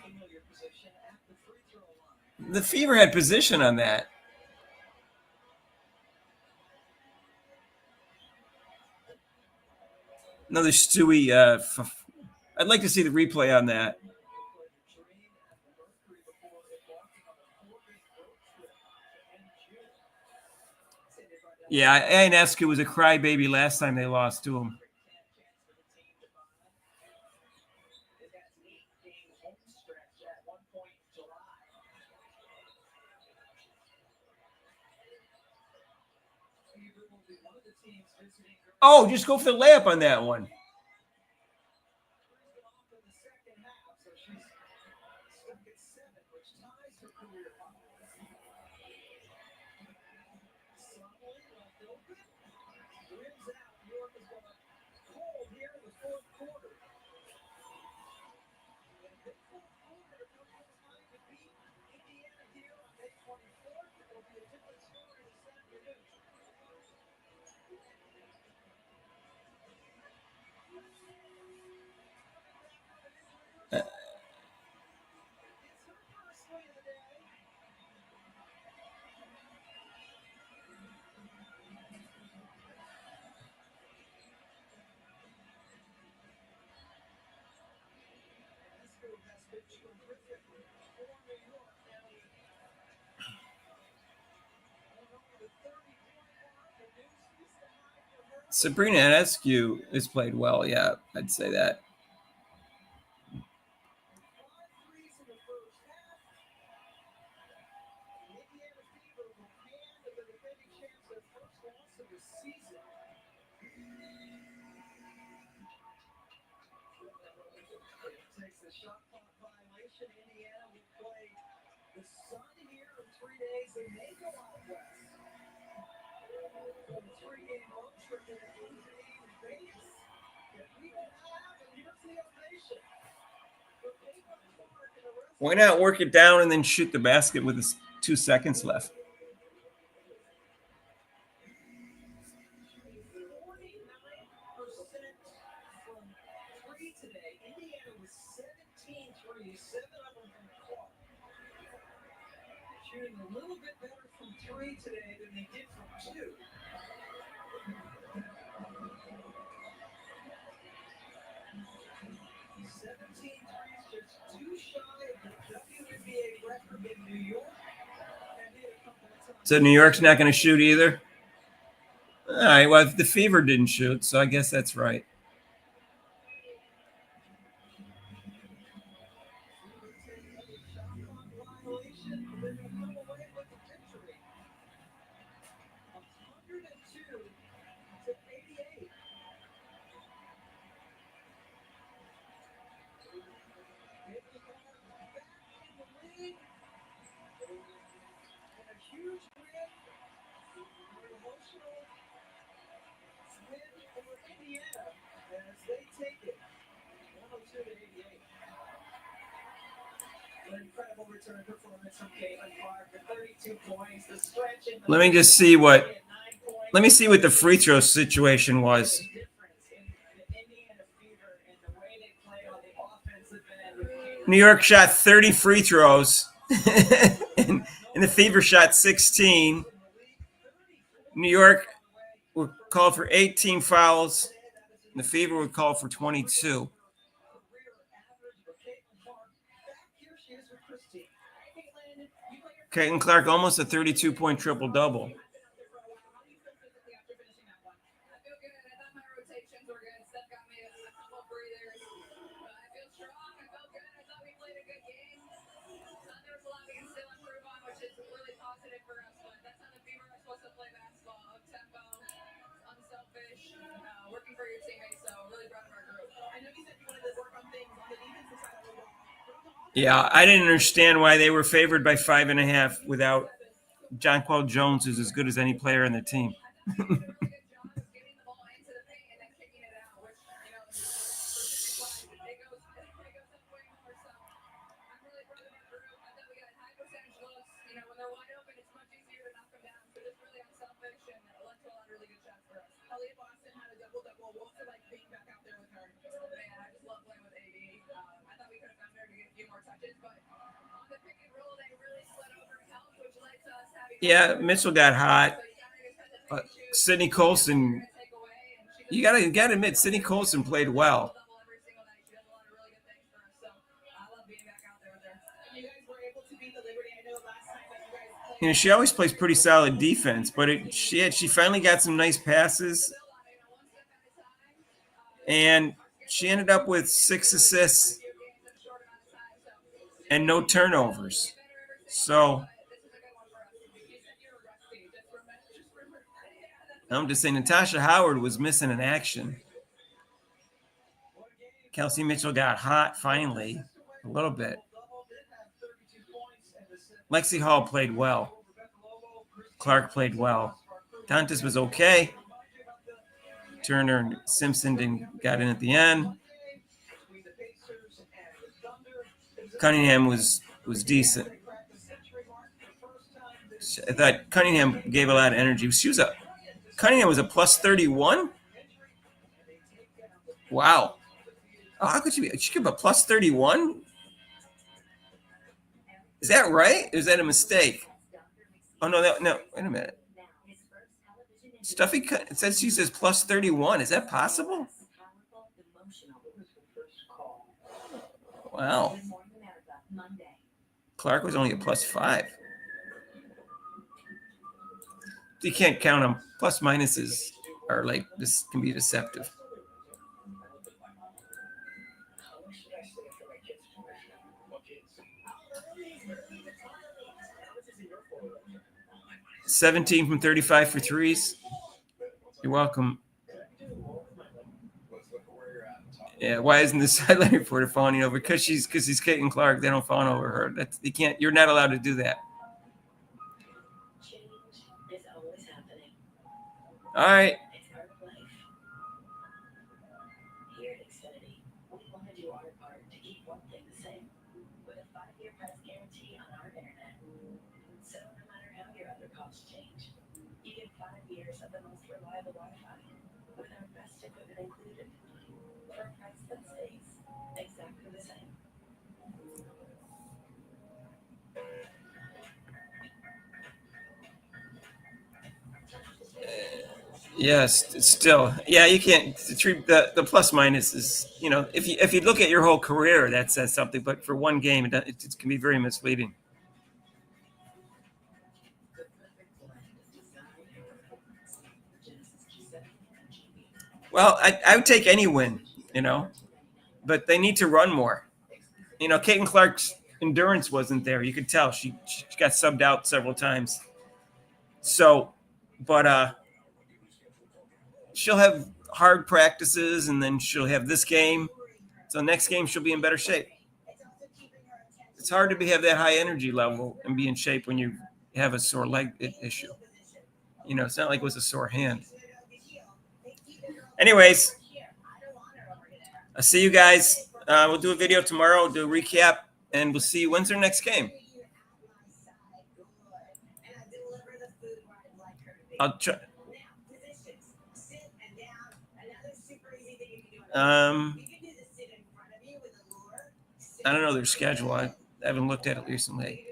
The Fever had position on that. Another Stewie I'd like to see the replay on that. Yeah, Ionescu was a crybaby last time they lost to him. Oh, just go for the layup on that one. Sabrina Ionescu has played well. Yeah, I'd say that. Why not work it down and then shoot the basket with 2 seconds left? Shooting a little bit better from 3 today than they did from 2. 17 threes, just 2 shy of the WNBA record in New York. So New York's not going to shoot either? All right, well, the Fever didn't shoot, so I guess that's right. Let me just see what the free throw situation was. New York shot 30 free throws, and the Fever shot 16. New York would call for 18 fouls. And the Fever would call for 22. Caitlin Clark almost a 32-point triple-double. Yeah, I didn't understand why they were favored by 5.5 without Jonquel Jones, who's as good as any player on the team. Yeah, Mitchell got hot. Sydney Colson, you gotta admit, Sydney Colson played well. You guys were able to beat the Liberty. I know last time that you guys You know, she always plays pretty solid defense, but she finally got some nice passes, and she ended up with 6 assists and no turnovers. So I'm just saying, Natasha Howard was missing in action. Kelsey Mitchell got hot finally, a little bit. Lexi Hall played well. Clark played well. Dantas was okay. Turner and Simpson got in at the end. Cunningham was decent. I thought Cunningham gave a lot of energy. Cunningham was a plus 31. Wow. Oh, how could she be? She could be a plus 31? Is that right? Or is that a mistake? Oh, no, wait a minute. Stuffy, it says she says plus 31. Is that possible? Wow. Clark was only a plus 5. You can't count them. Plus minuses are like, this can be deceptive. $17 from 35 for threes. You're welcome. Yeah, why isn't the sideline reporter fawning over? Because he's Caitlin Clark. They don't fawn over her. You can't. You're not allowed to do that. Change is always happening. All right. It's part of life. Here at Xfinity, we want to do our part to keep one thing the same, with a 5-year price guarantee on our internet. So no matter how your other costs change, you get 5 years of the most reliable Wi-Fi with our best equipment included for a price that stays exactly the same. Yes, it's still. Yeah, you can't treat the plus minus is, if you look at your whole career, that says something. But for one game, it can be very misleading. Well, I would take any win, but they need to run more. Caitlin Clark's endurance wasn't there. You could tell she got subbed out several times. So, but she'll have hard practices, and then she'll have this game. So next game she'll be in better shape. It's hard to have that high energy level and be in shape when you have a sore leg issue. It's not like it was a sore hand. Anyways, I'll see you guys. We'll do a video tomorrow. We'll do a recap, and we'll see you. When's our next game? I'll try. I don't know their schedule. I haven't looked at it recently.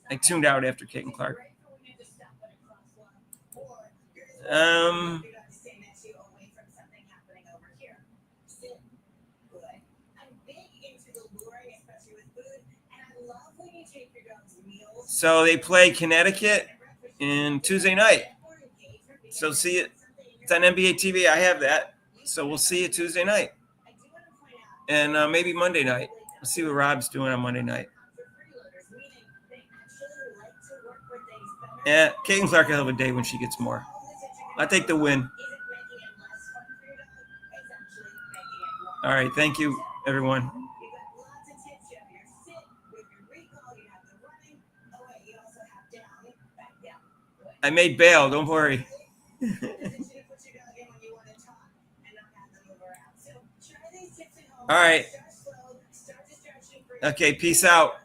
I tuned out after Caitlin Clark. So they play Connecticut in Tuesday night. So see it. It's on NBA TV. I have that. So we'll see you Tuesday night. And maybe Monday night. We'll see what Rob's doing on Monday night. Yeah, Caitlin Clark will have a day when she gets more. I'll take the win. All right. Thank you, everyone. I made bail. Don't worry. All right. Okay. Peace out.